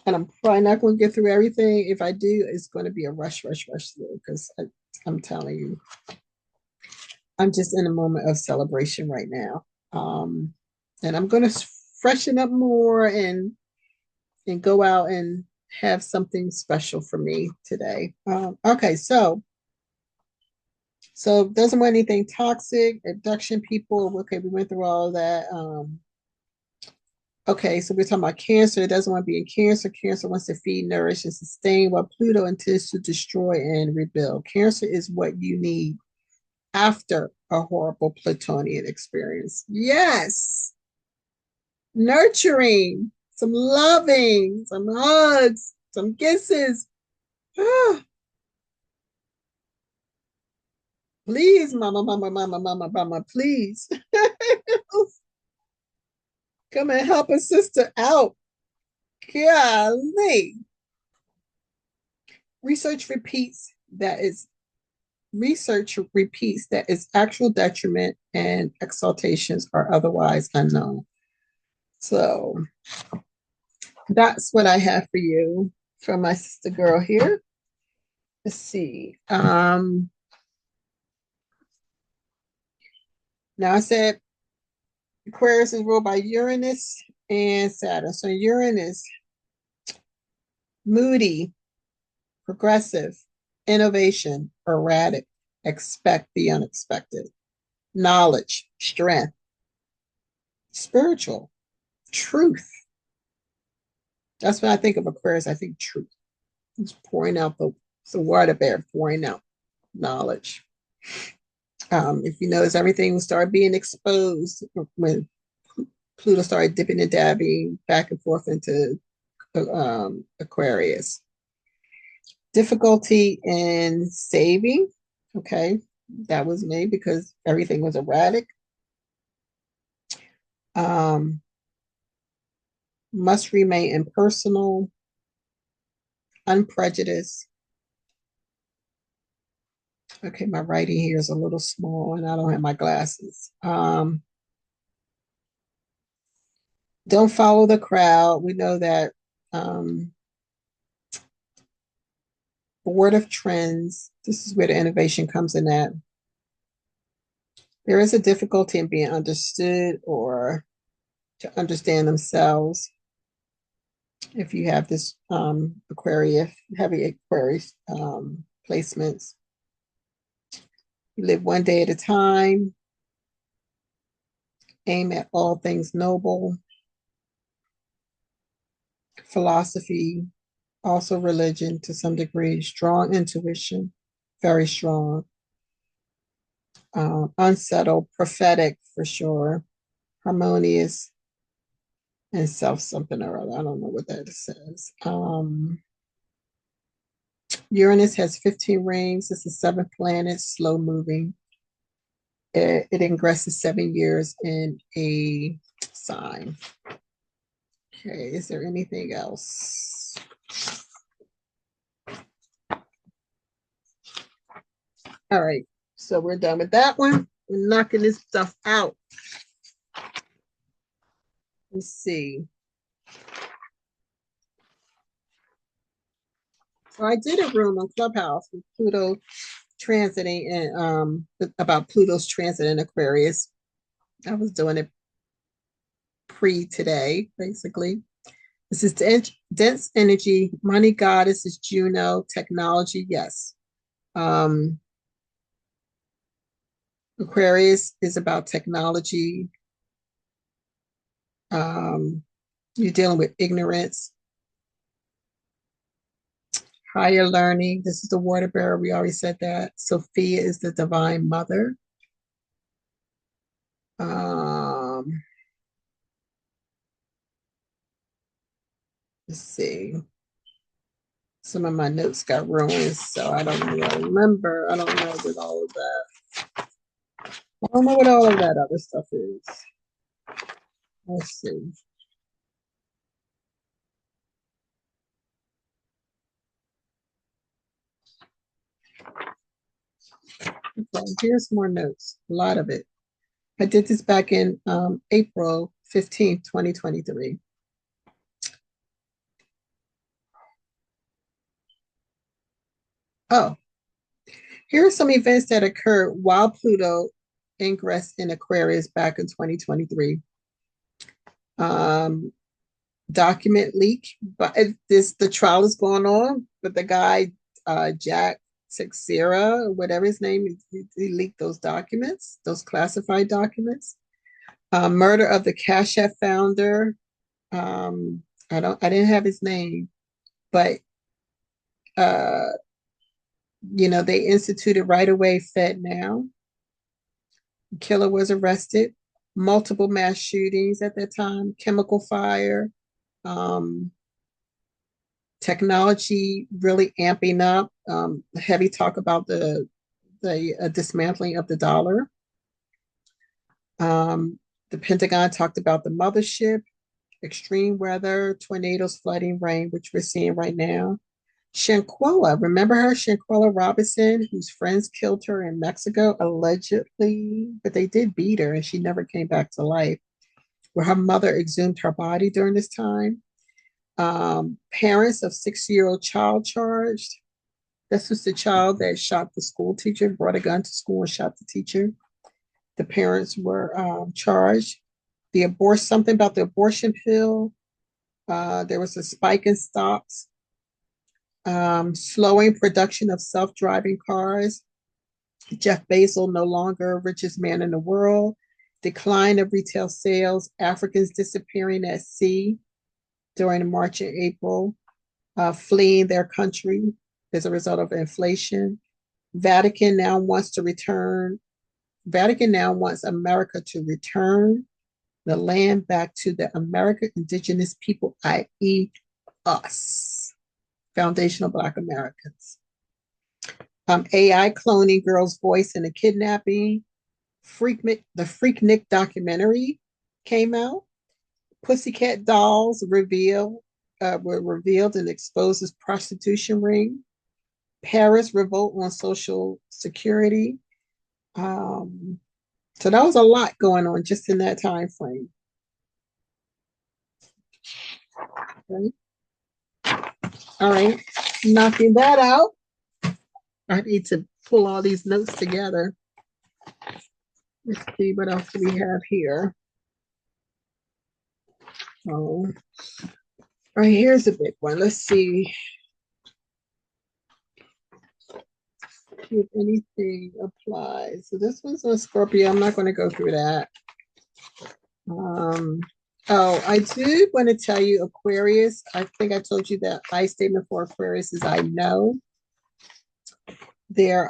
And I'm probably not going to get through everything. If I do, it's going to be a rush through because I'm telling you, I'm just in a moment of celebration right now. And I'm going to freshen up more and go out and have something special for me today. Okay, so doesn't want anything toxic, abduction people. Okay, we went through all of that. Okay, so we're talking about Cancer. It doesn't want to be in Cancer. Cancer wants to feed, nourish, and sustain, while Pluto intends to destroy and rebuild. Cancer is what you need after a horrible Plutonian experience. Yes, nurturing, some loving, some hugs, some kisses. Ah, please, mama, mama, mama, mama, mama, please. Come and help a sister out. Golly. Research repeats that is Research repeats that its actual detriment and exaltations are otherwise unknown. So that's what I have for you from my sister girl here. Let's see. Now I said Aquarius is ruled by Uranus and Saturn. So Uranus, moody, progressive, innovation, erratic, expect the unexpected, knowledge, strength, spiritual, truth. That's when I think of Aquarius. I think truth. It's pouring out the water bear, pouring out knowledge. If you notice, everything started being exposed when Pluto started dipping and dabbing back and forth into Aquarius. Difficulty in saving. Okay, that was me because everything was erratic. Um, must remain impersonal, unprejudiced. Okay, my writing here is a little small and I don't have my glasses. Don't follow the crowd. We know that board of trends. This is where the innovation comes in at. There is a difficulty in being understood or to understand themselves. If you have this Aquarius, heavy Aquarius placements, you live one day at a time, aim at all things noble, philosophy, also religion to some degree, strong intuition, very strong, unsettled, prophetic for sure, harmonious, and self something or other. I don't know what that says. Uranus has 15 rings. It's the seventh planet, slow moving. It ingresses 7 years in a sign. Okay, is there anything else? All right, so we're done with that one. We're knocking this stuff out. Let's see. So I did a room on Clubhouse with Pluto transiting and about Pluto's transit in Aquarius. I was doing it pre today, basically. This is dense energy, money goddess is Juno, technology, yes. Aquarius is about technology. You're dealing with ignorance, higher learning. This is the water bearer. We already said that. Sophia is the divine mother. Let's see. Some of my notes got ruined, so I don't really remember. I don't know what all of that. I don't know what all of that other stuff is. Let's see. Okay, here's more notes. A lot of it. I did this back in April 15th, 2023. Oh, here are some events that occurred while Pluto ingressed in Aquarius back in 2023. Document leak, but the trial is going on, but the guy Jack Teixeira, whatever his name is, he leaked those documents, those classified documents. Murder of the CashApp founder. I didn't have his name, but uh, they instituted right away Fed now. Killer was arrested. Multiple mass shootings at that time, chemical fire, um, technology really amping up. Heavy talk about the dismantling of the dollar. The Pentagon talked about the mothership, extreme weather, tornadoes, flooding, rain, which we're seeing right now. Shanquella, remember her, Shanquella Robinson, whose friends killed her in Mexico, allegedly, but they did beat her and she never came back to life, where her mother exhumed her body during this time. Parents of 6-year-old child charged. This was the child that shot the school teacher, brought a gun to school and shot the teacher. The parents were charged. Something about the abortion pill. There was a spike in stocks, slowing production of self-driving cars. Jeff Bezos no longer richest man in the world. Decline of retail sales. Africans disappearing at sea during March and April, fleeing their country as a result of inflation. Vatican now wants to return. Vatican now wants America to return the land back to the American indigenous people, i.e., us, foundational Black Americans. AI cloning girl's voice in a kidnapping. The Freaknik documentary came out. Pussycat dolls were revealed and exposed as prostitution ring. Paris revolt on Social Security. So that was a lot going on just in that time frame. Okay. All right, knocking that out. I need to pull all these notes together. Let's see what else do we have here. Oh, all right, here's a big one. Let's see if anything applies. So this one's on Scorpio. I'm not going to go through that. I do want to tell you Aquarius. I think I told you that I statement for Aquarius is I know. Their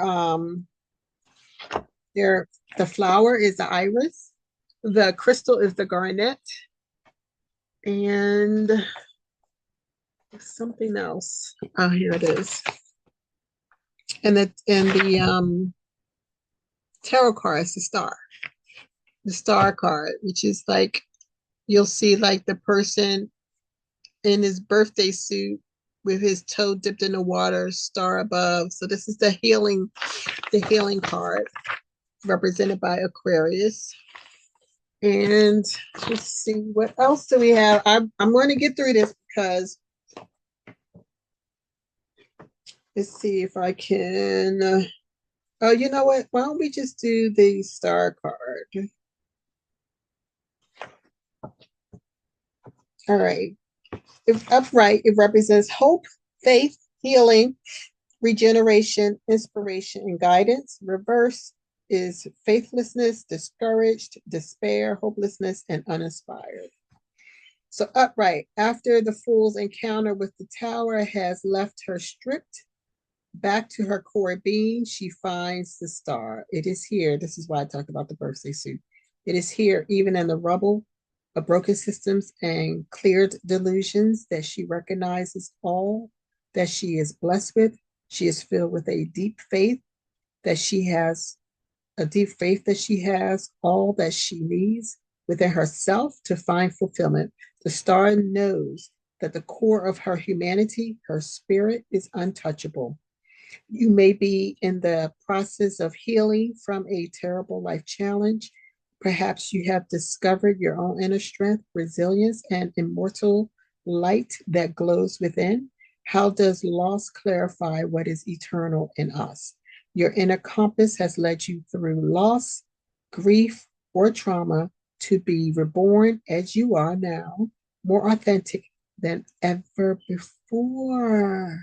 the flower is the iris. The crystal is the garnet. And something else. Oh, here it is. And the tarot card is the star. The star card, which is like you'll see like the person in his birthday suit with his toe dipped in the water, star above. So this is the healing card represented by Aquarius. And let's see, what else do we have? I'm going to get through this because let's see if I can. Oh, you know what? Why don't we just do the star card? All right. If upright, it represents hope, faith, healing, regeneration, inspiration, and guidance. Reverse is faithlessness, discouraged, despair, hopelessness, and uninspired. So upright, after the fool's encounter with the tower has left her stripped back to her core being, she finds the star. It is here. This is why I talked about the birthday suit. It is here, even in the rubble of broken systems and cleared delusions, that she recognizes all that she is blessed with. She is filled with a deep faith that she has all that she needs within herself to find fulfillment. The star knows that the core of her humanity, her spirit, is untouchable. You may be in the process of healing from a terrible life challenge. Perhaps you have discovered your own inner strength, resilience, and immortal light that glows within. How does loss clarify what is eternal in us? Your inner compass has led you through loss, grief, or trauma to be reborn as you are now, more authentic than ever before.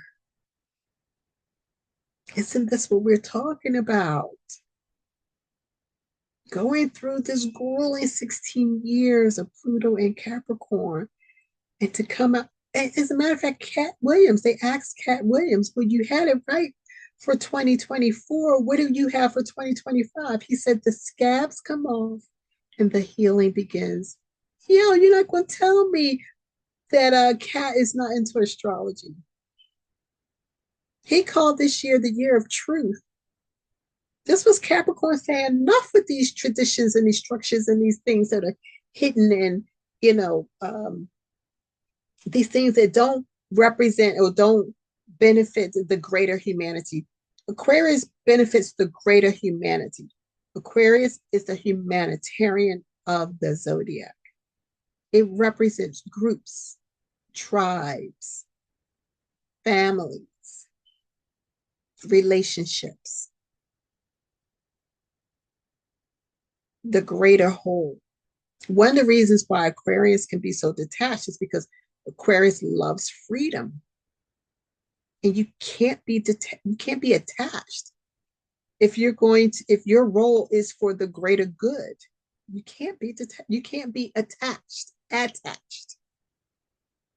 Isn't this what we're talking about? Going through this grueling 16 years of Pluto and Capricorn, and to come out. As a matter of fact, Cat Williams, they asked Cat Williams, well, you had it right for 2024. What do you have for 2025? He said, the scabs come off and the healing begins. Yo, you're not going to tell me that Cat is not into astrology. He called this year the year of truth. This was Capricorn saying, enough with these traditions and these structures and these things that are hidden and, you know, these things that don't represent or don't benefit the greater humanity. Aquarius benefits the greater humanity. Aquarius is the humanitarian of the zodiac. It represents groups, tribes, families, relationships, the greater whole. One of the reasons why Aquarius can be so detached is because Aquarius loves freedom. And you can't be attached. If your role is for the greater good, you can't be attached.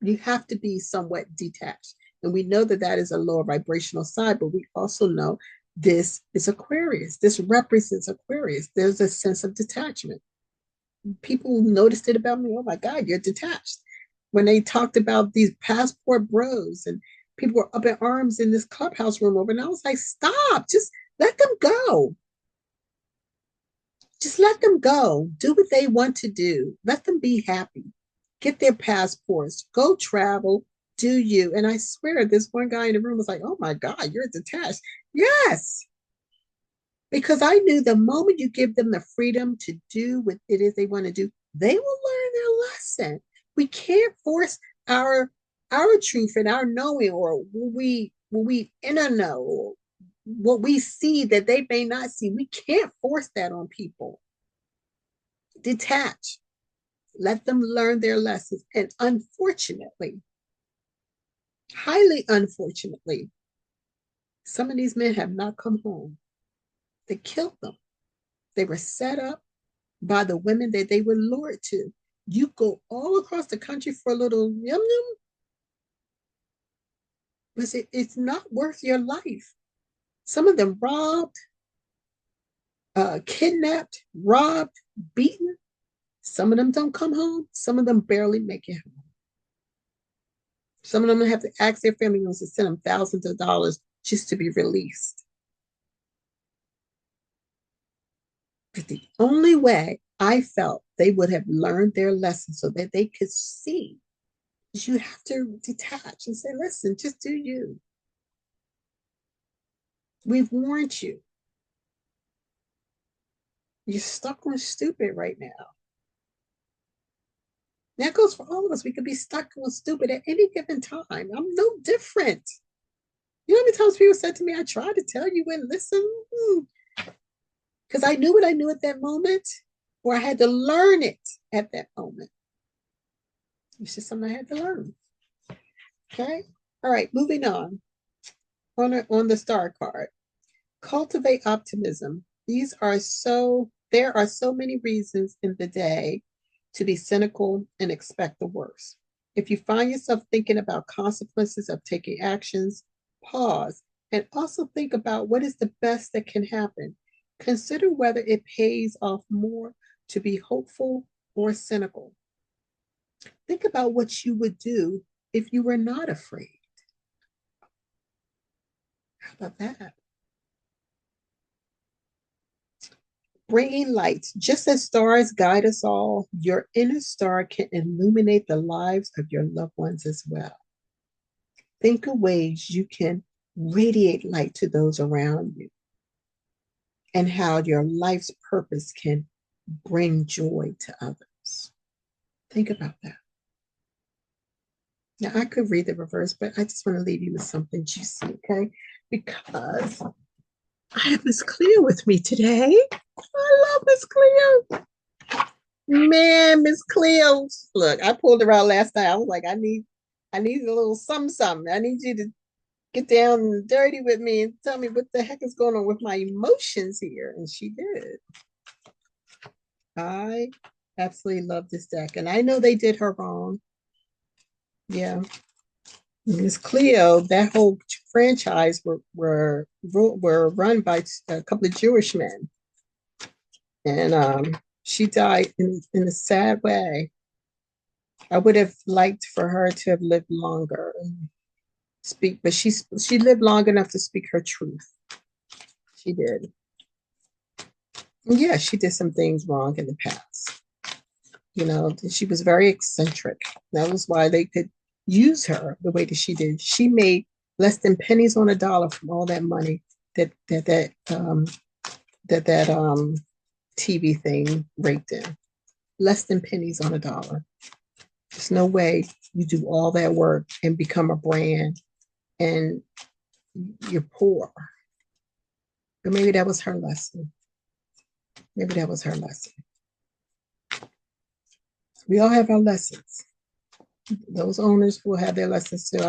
You have to be somewhat detached. And we know that that is a lower vibrational side, but we also know this is Aquarius. This represents Aquarius. There's a sense of detachment. People noticed it about me. Oh my God, you're detached. When they talked about these passport bros and people were up in arms in this clubhouse room over, and I was like, stop, just let them go. Just let them go. Do what they want to do. Let them be happy. Get their passports. Go travel. Do you. And I swear, this one guy in the room was like, oh my God, you're detached. Yes. Because I knew the moment you give them the freedom to do what it is they want to do, they will learn their lesson. We can't force our truth and our knowing, or what we inner know, or what we see that they may not see. We can't force that on people. Detach. Let them learn their lessons. And unfortunately, highly unfortunately, some of these men have not come home. They killed them. They were set up by the women that they were lured to. You go all across the country for a little yum yum, but it's not worth your life. Some of them robbed, kidnapped, robbed, beaten. Some of them don't come home. Some of them barely make it home. Some of them have to ask their family members to send them thousands of dollars just to be released. But the only way I felt they would have learned their lesson so that they could see is you have to detach and say, listen, just do you. We've warned you. You're stuck on stupid right now. That goes for all of us. We could be stuck on stupid at any given time. I'm no different. You know how many times people said to me, I tried to tell you and listen? Because I knew what I knew at that moment, or I had to learn it at that moment. It's just something I had to learn. Okay? All right, moving on. On the star card. Cultivate optimism. There are so many reasons in the day to be cynical and expect the worst. If you find yourself thinking about consequences of taking actions, pause and also think about what is the best that can happen. Consider whether it pays off more to be hopeful or cynical. Think about what you would do if you were not afraid. How about that? Bringing light. Just as stars guide us all, your inner star can illuminate the lives of your loved ones as well. Think of ways you can radiate light to those around you and how your life's purpose can bring joy to others. Think about that. Now, I could read the reverse, but I just want to leave you with something juicy, okay? Because I have Miss Cleo with me today. I love Miss Cleo. Man, Miss Cleo, look, I pulled her out last night. I was like, I need a little something. I need you to get down and dirty with me and tell me what the heck is going on with my emotions here. And she did. I absolutely love this deck. And I know they did her wrong. Yeah. Miss Cleo, that whole franchise were run by a couple of Jewish men, and she died in a sad way. I would have liked for her to have lived longer and speak, but she lived long enough to speak her truth. She did. And yeah, she did some things wrong in the past. You know, she was very eccentric. That was why they could use her the way that she did. She made less than pennies on a dollar from all that money that TV thing raked in. Less than pennies on a dollar. There's no way you do all that work and become a brand and you're poor. But maybe that was her lesson. Maybe that was her lesson. We all have our lessons. Those owners will have their lessons too.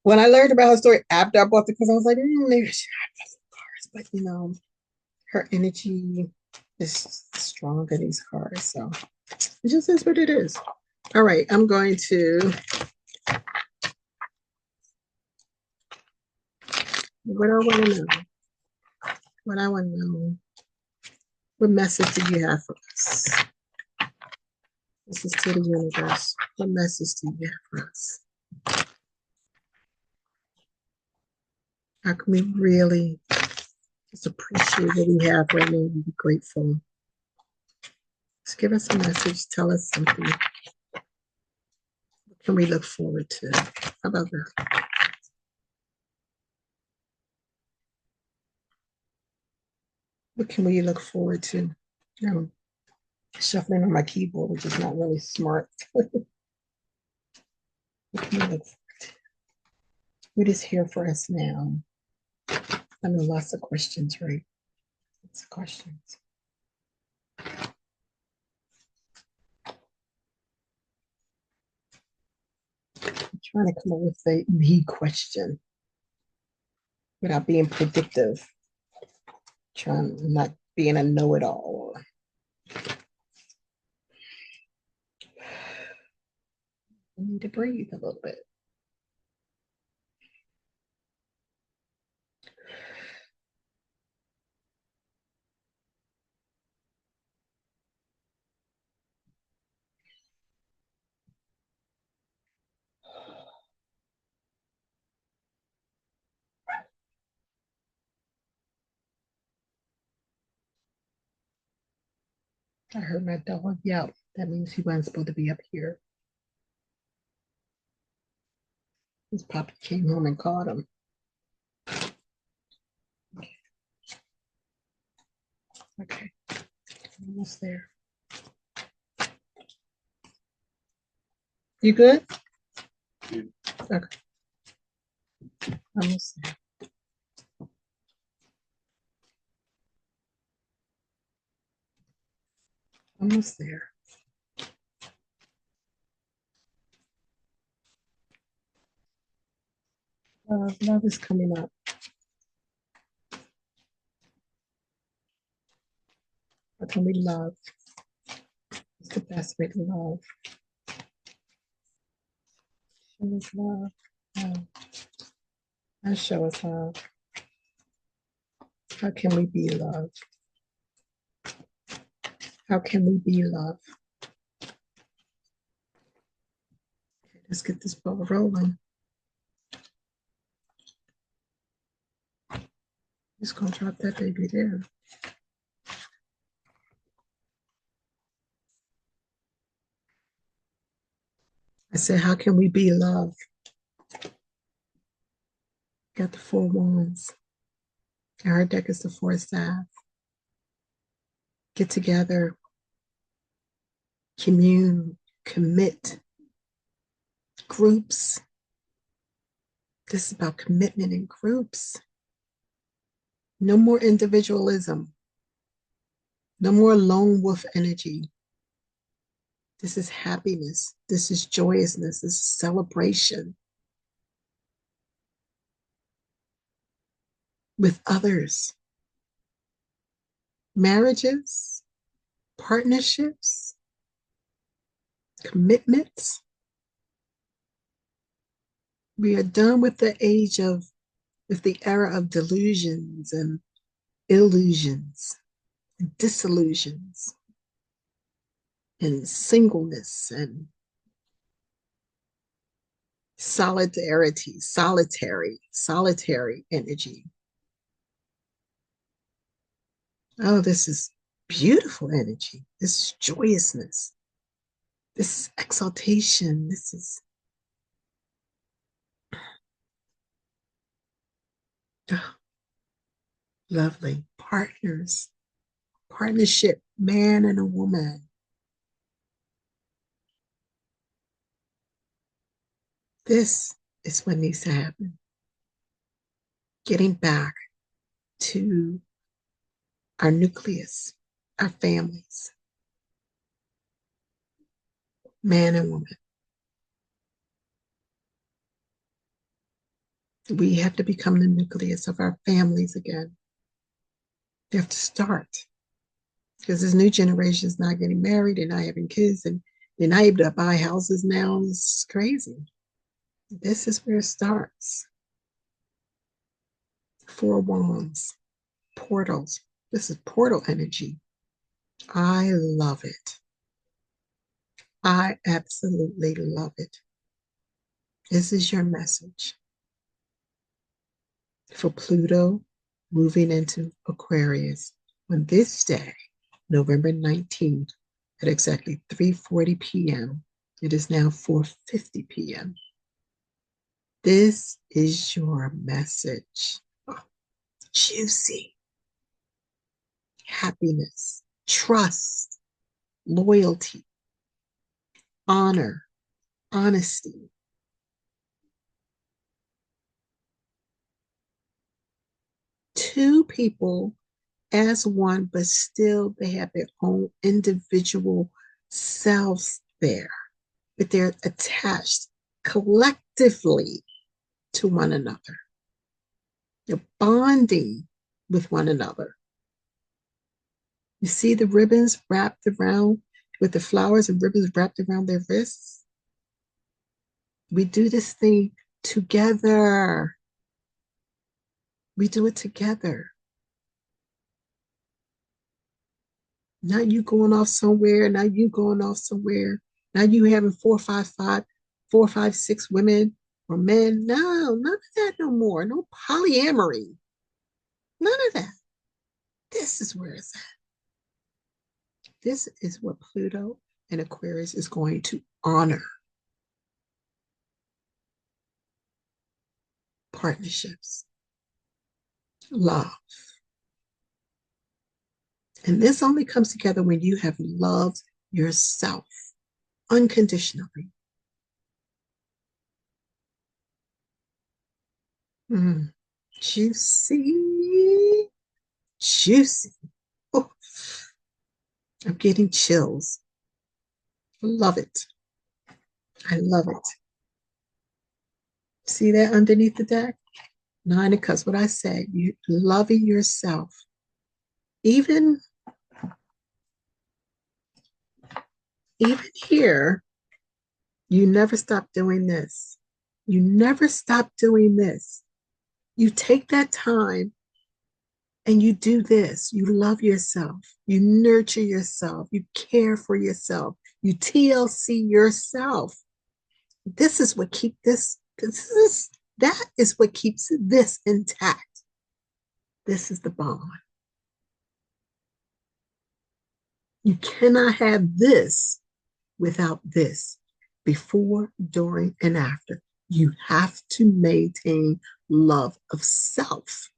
When I learned about her story after I bought the cars, I was like, maybe I should not buy some cars. But her energy is strong in these cars. So it just is what it is. All right, I'm going to. What I want to know. What I want to know. What message do you have for us? This is to the universe. What message do you have for us? How can we really just appreciate what we have right now and be grateful? Just give us a message. Tell us something. What can we look forward to? How about that? What can we look forward to? I'm shuffling on my keyboard, which is not really smart. What can we look forward to? What is here for us now? I know lots of questions, right? Lots of questions. I'm trying to come up with the question without being predictive. Trying not being a know-it-all. I need to breathe a little bit. I heard my dog yelp. That means he wasn't supposed to be up here. His puppy came home and caught him. Okay, almost there. You good? Okay, almost there. Almost there. Love is coming up. What can we love? It's the best way to love. Show us love. And show us love. How can we be love? How can we be love? Okay, let's get this ball rolling. Just gonna drop that baby there. I said, how can we be love? Got the 4 wands. Our deck is the 4 staff. Get together, commune, commit, groups. This is about commitment in groups. No more individualism. No more lone wolf energy. This is happiness. This is joyousness. This is celebration with others. Marriages, partnerships, commitments. We are done with with the era of delusions and illusions, and disillusions, and singleness and solitary energy. Oh, this is beautiful energy. This is joyousness. This is exaltation. This is oh, lovely. Partnership, man and a woman. This is what needs to happen. Getting back to our nucleus, our families, man and woman. We have to become the nucleus of our families again. We have to start because this new generation is not getting married, they're not having kids, and they're not able to buy houses now. It's crazy. This is where it starts. Four wands, portals. This is portal energy. I love it. I absolutely love it. This is your message for Pluto moving into Aquarius on this day, November 19th, at exactly 3:40 p.m. It is now 4:50 p.m. This is your message. Oh, juicy. Happiness, trust, loyalty, honor, honesty. Two people as one, but still they have their own individual selves there, but they're attached collectively to one another. They're bonding with one another. You see the ribbons wrapped around with the flowers and ribbons wrapped around their wrists? We do this thing together. We do it together. Not you going off somewhere, not you going off somewhere, not you having four, five, six women or men. No, none of that no more. No polyamory. None of that. This is where it's at. This is what Pluto and Aquarius is going to honor. Partnerships, love. And this only comes together when you have loved yourself unconditionally. Mm. Juicy, juicy. Oh, I'm getting chills. Love it. I love it. See that underneath the deck? Nine of Cups. What I say, you loving yourself. Even here, you never stop doing this. You never stop doing this. You take that time and you do this. You love yourself. You nurture yourself. You care for yourself. You TLC yourself. This is what keeps that is what keeps this intact. This is the bond. You cannot have this without this, before, during, and after. You have to maintain love of self.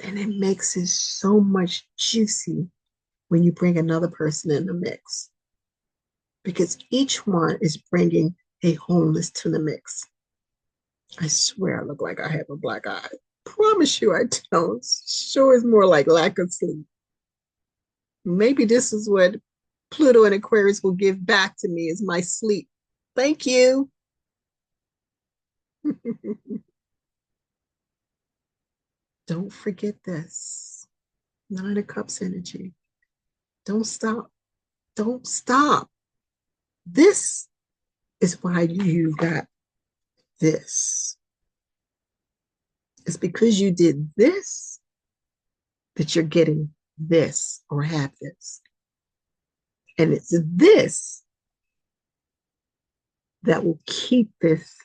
And it makes it so much juicy when you bring another person in the mix. Because each one is bringing a wholeness to the mix. I swear I look like I have a black eye. Promise you I don't. Sure is more like lack of sleep. Maybe this is what Pluto and Aquarius will give back to me is my sleep. Thank you. Don't forget this. Nine of Cups energy. Don't stop. Don't stop. This is why you got this. It's because you did this that you're getting this or have this. And it's this that will keep this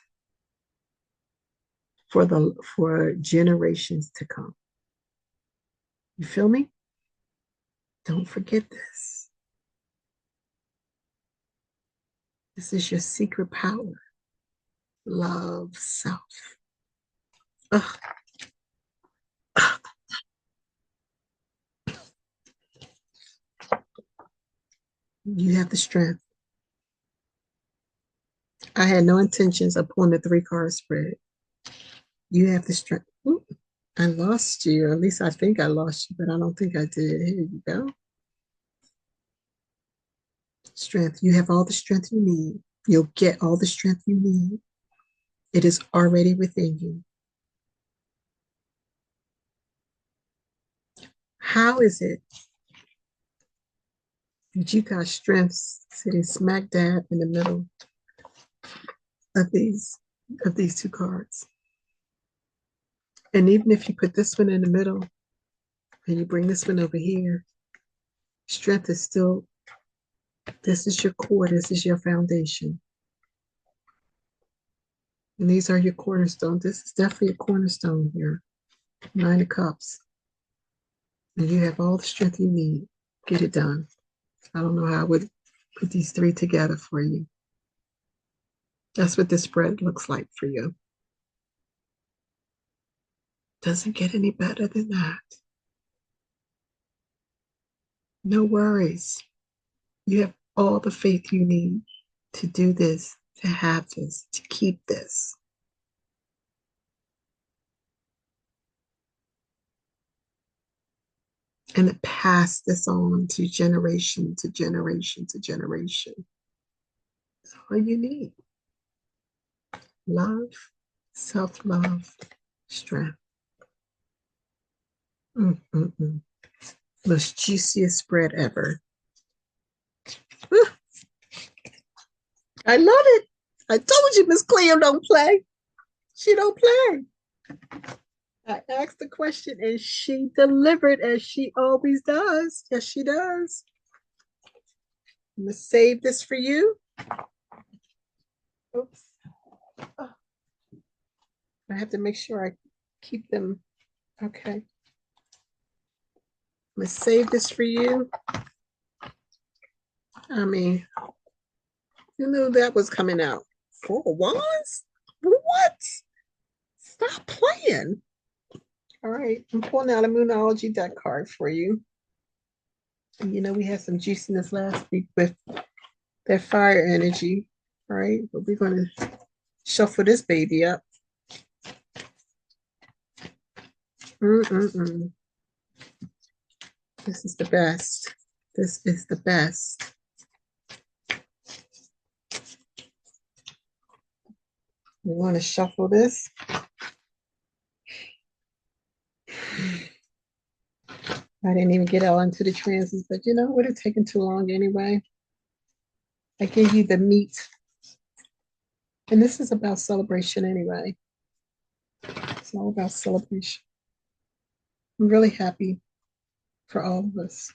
for generations to come. You feel me? Don't forget this. This is your secret power. Love self. Ugh. You have the strength. I had no intentions of pulling the 3-card spread. You have the strength. Ooh, I lost you. At least I think I lost you, but I don't think I did. Here you go. Strength. You have all the strength you need. You'll get all the strength you need. It is already within you. How is it that you got strength sitting smack dab in the middle of these 2 cards? And even if you put this one in the middle and you bring this one over here, strength is still, this is your core, this is your foundation. And these are your cornerstones. This is definitely a cornerstone here. 9 of Cups. And you have all the strength you need. Get it done. I don't know how I would put these 3 together for you. That's what this spread looks like for you. Doesn't get any better than that. No worries. You have all the faith you need to do this, to have this, to keep this. And to pass this on to generation to generation to generation. That's all you need. Love, self-love, strength. Most juiciest spread ever. Woo. I love it. I told you Miss Cleo don't play. She don't play. I asked the question and she delivered as she always does. Yes, she does. I'm going to save this for you. Oops. Oh. I have to make sure I keep them. Okay. I'm going to save this for you. I mean, you knew that was coming out. 4 of Wands? What? Stop playing. All right, I'm pulling out a Moonology deck card for you. And you know, we had some juiciness last week with that fire energy. All right, but we're going to shuffle this baby up. This is the best. This is the best. We want to shuffle this. I didn't even get all into the transits, but you know, it would have taken too long anyway. I gave you the meat. And this is about celebration anyway. It's all about celebration. I'm really happy for all of us.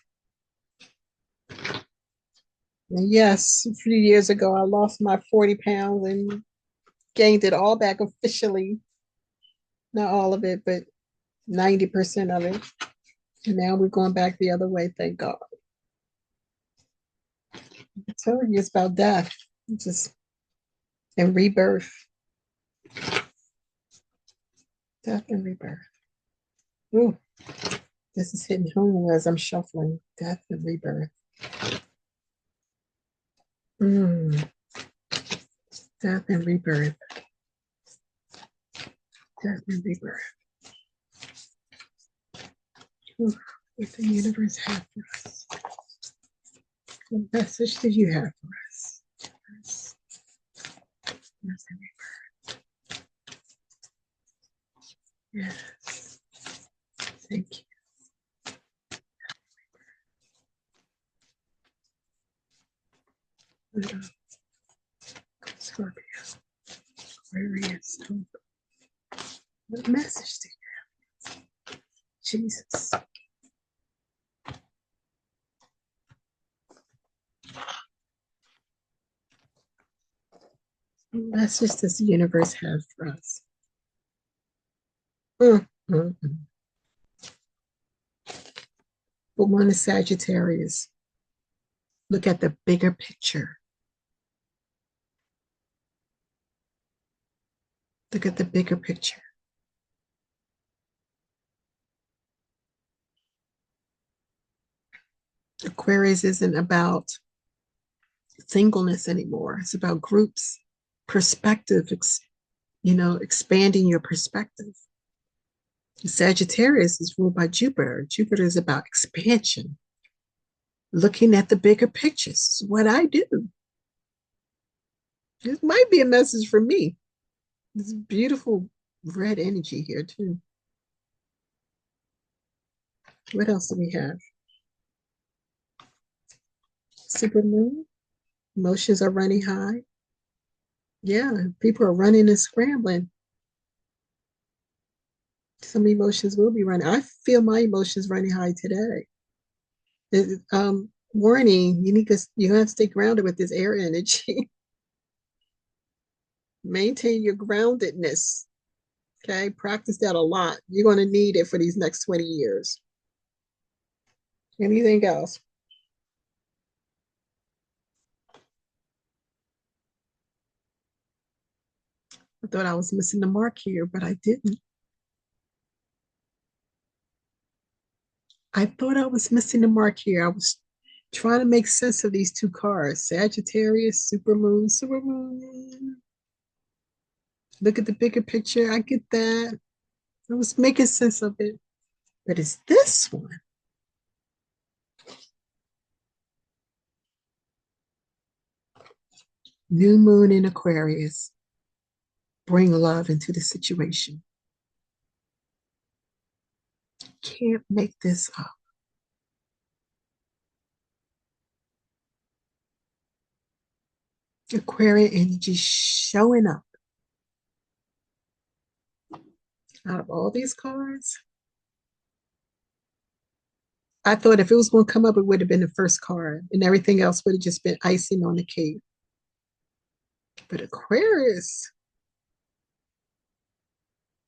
And yes, a few years ago, I lost my 40 pounds and gained it all back officially. Not all of it, but 90% of it. And now we're going back the other way, thank God. I'm telling you, it's about death. And rebirth. Death and rebirth. Ooh, this is hitting home as I'm shuffling. Death and rebirth. Death and rebirth. Death and rebirth. Ooh, what the universe has for us. What message do you have for us? Death and rebirth. Yes. Thank you. Pluto, Scorpio, Aquarius. What message do you have? Jesus. What message does the universe have for us? Mm, mm, mm. For one is Sagittarius. Look at the bigger picture. Look at the bigger picture. Aquarius isn't about singleness anymore. It's about groups, perspective, expanding your perspective. Sagittarius is ruled by Jupiter. Jupiter is about expansion, looking at the bigger pictures. What I do. This might be a message for me. This beautiful red energy here, too. What else do we have? Supermoon. Emotions are running high. Yeah, people are running and scrambling. Some emotions will be running. I feel my emotions running high today. Warning, you have to stay grounded with this air energy. Maintain your groundedness. Okay, practice that a lot. You're going to need it for these next 20 years. Anything else? I thought I was missing the mark here, but I didn't. I thought I was missing the mark here. I was trying to make sense of these two cards, Sagittarius, Supermoon, Supermoon. Look at the bigger picture. I get that. I was making sense of it. But it's this one. New moon in Aquarius. Bring love into the situation. Can't make this up. Aquarian energy showing up. Out of all these cards, I thought if it was going to come up, it would have been the first card, and everything else would have just been icing on the cake. But Aquarius,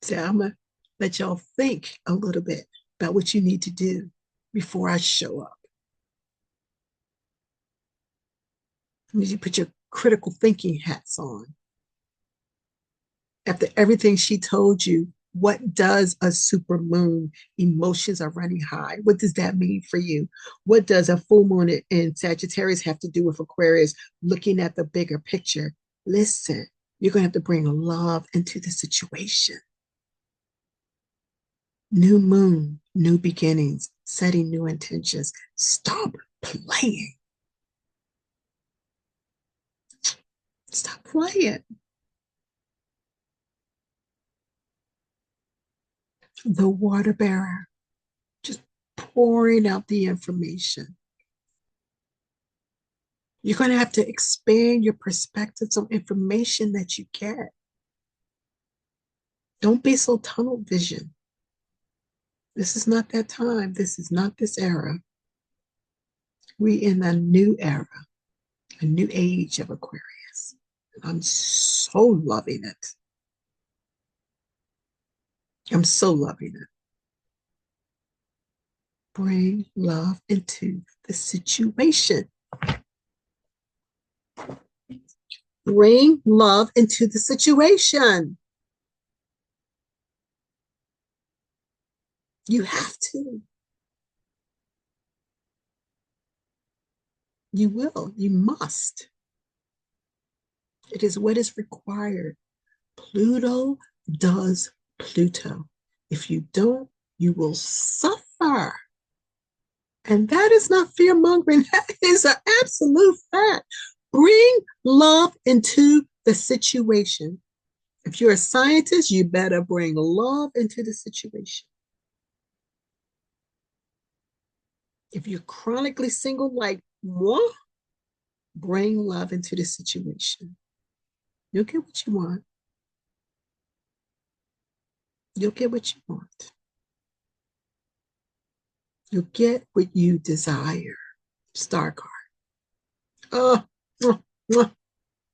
so I'm going to let y'all think a little bit about what you need to do before I show up. You need to put your critical thinking hats on. After everything she told you, what does a super moon? Emotions are running high. What does that mean for you? What does a full moon in Sagittarius have to do with Aquarius? Looking at the bigger picture. Listen, you're going to have to bring love into the situation. New moon, new beginnings, setting new intentions. Stop playing. Stop playing. The water bearer, just pouring out the information. You're going to have to expand your perspectives on information that you get. Don't be so tunnel vision. This is not that time. This is not this era. We in a new era, a new age of Aquarius. I'm so loving it. I'm so loving it. Bring love into the situation. Bring love into the situation. You have to. You will. You must. It is what is required. Pluto does Pluto. If you don't, you will suffer. And that is not fear mongering. That is an absolute fact. Bring love into the situation. If you're a scientist, you better bring love into the situation. If you're chronically single like moi, bring love into the situation. You'll get what you want. You'll get what you want. You'll get what you desire. Star card. Oh,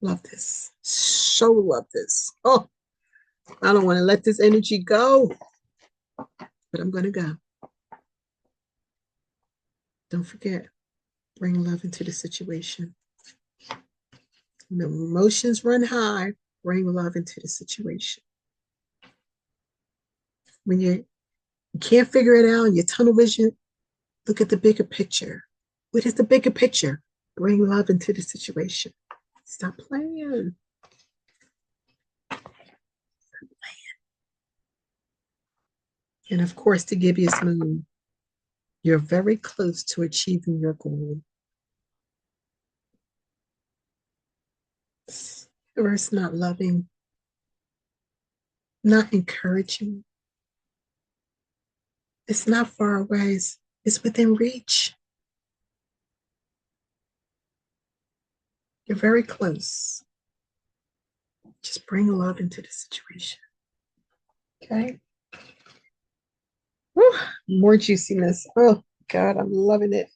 love this. So love this. Oh, I don't want to let this energy go, but I'm going to go. Don't forget, bring love into the situation. When the emotions run high, bring love into the situation. When you can't figure it out, your tunnel vision, look at the bigger picture. What is the bigger picture? Bring love into the situation. Stop playing. And of course, the gibbous moon, you're very close to achieving your goal. It's not loving, not encouraging. It's not far away. It's within reach. You're very close. Just bring love into the situation. Okay? Whew, more juiciness. Oh, God, I'm loving it.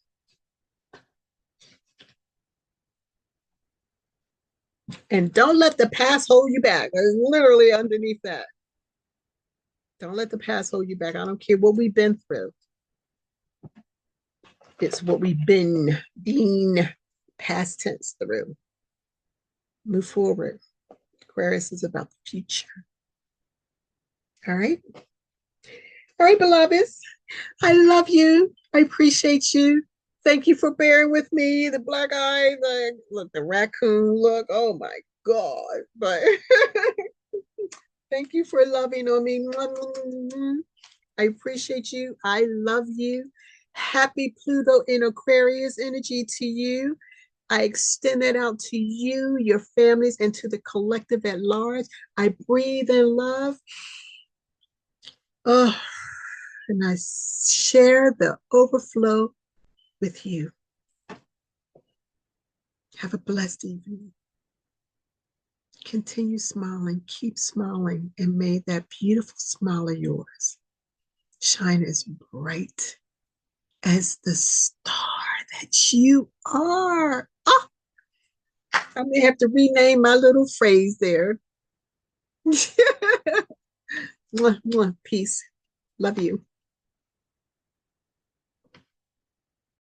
And don't let the past hold you back. It's literally underneath that. Don't let the past hold you back. I don't care what we've been through. It's what we've been past tense through. Move forward. Aquarius is about the future. All right. All right, beloveds. I love you. I appreciate you. Thank you for bearing with me. The black eye, the raccoon look. Oh my God. But thank you for loving on me. I appreciate you. I love you. Happy Pluto in Aquarius energy to you. I extend it out to you, your families, and to the collective at large. I breathe in love. Oh, and I share the overflow with you. Have a blessed evening. Continue smiling, keep smiling, and may that beautiful smile of yours shine as bright as the star that you are. Oh, I may have to rename my little phrase there. Peace. Love you.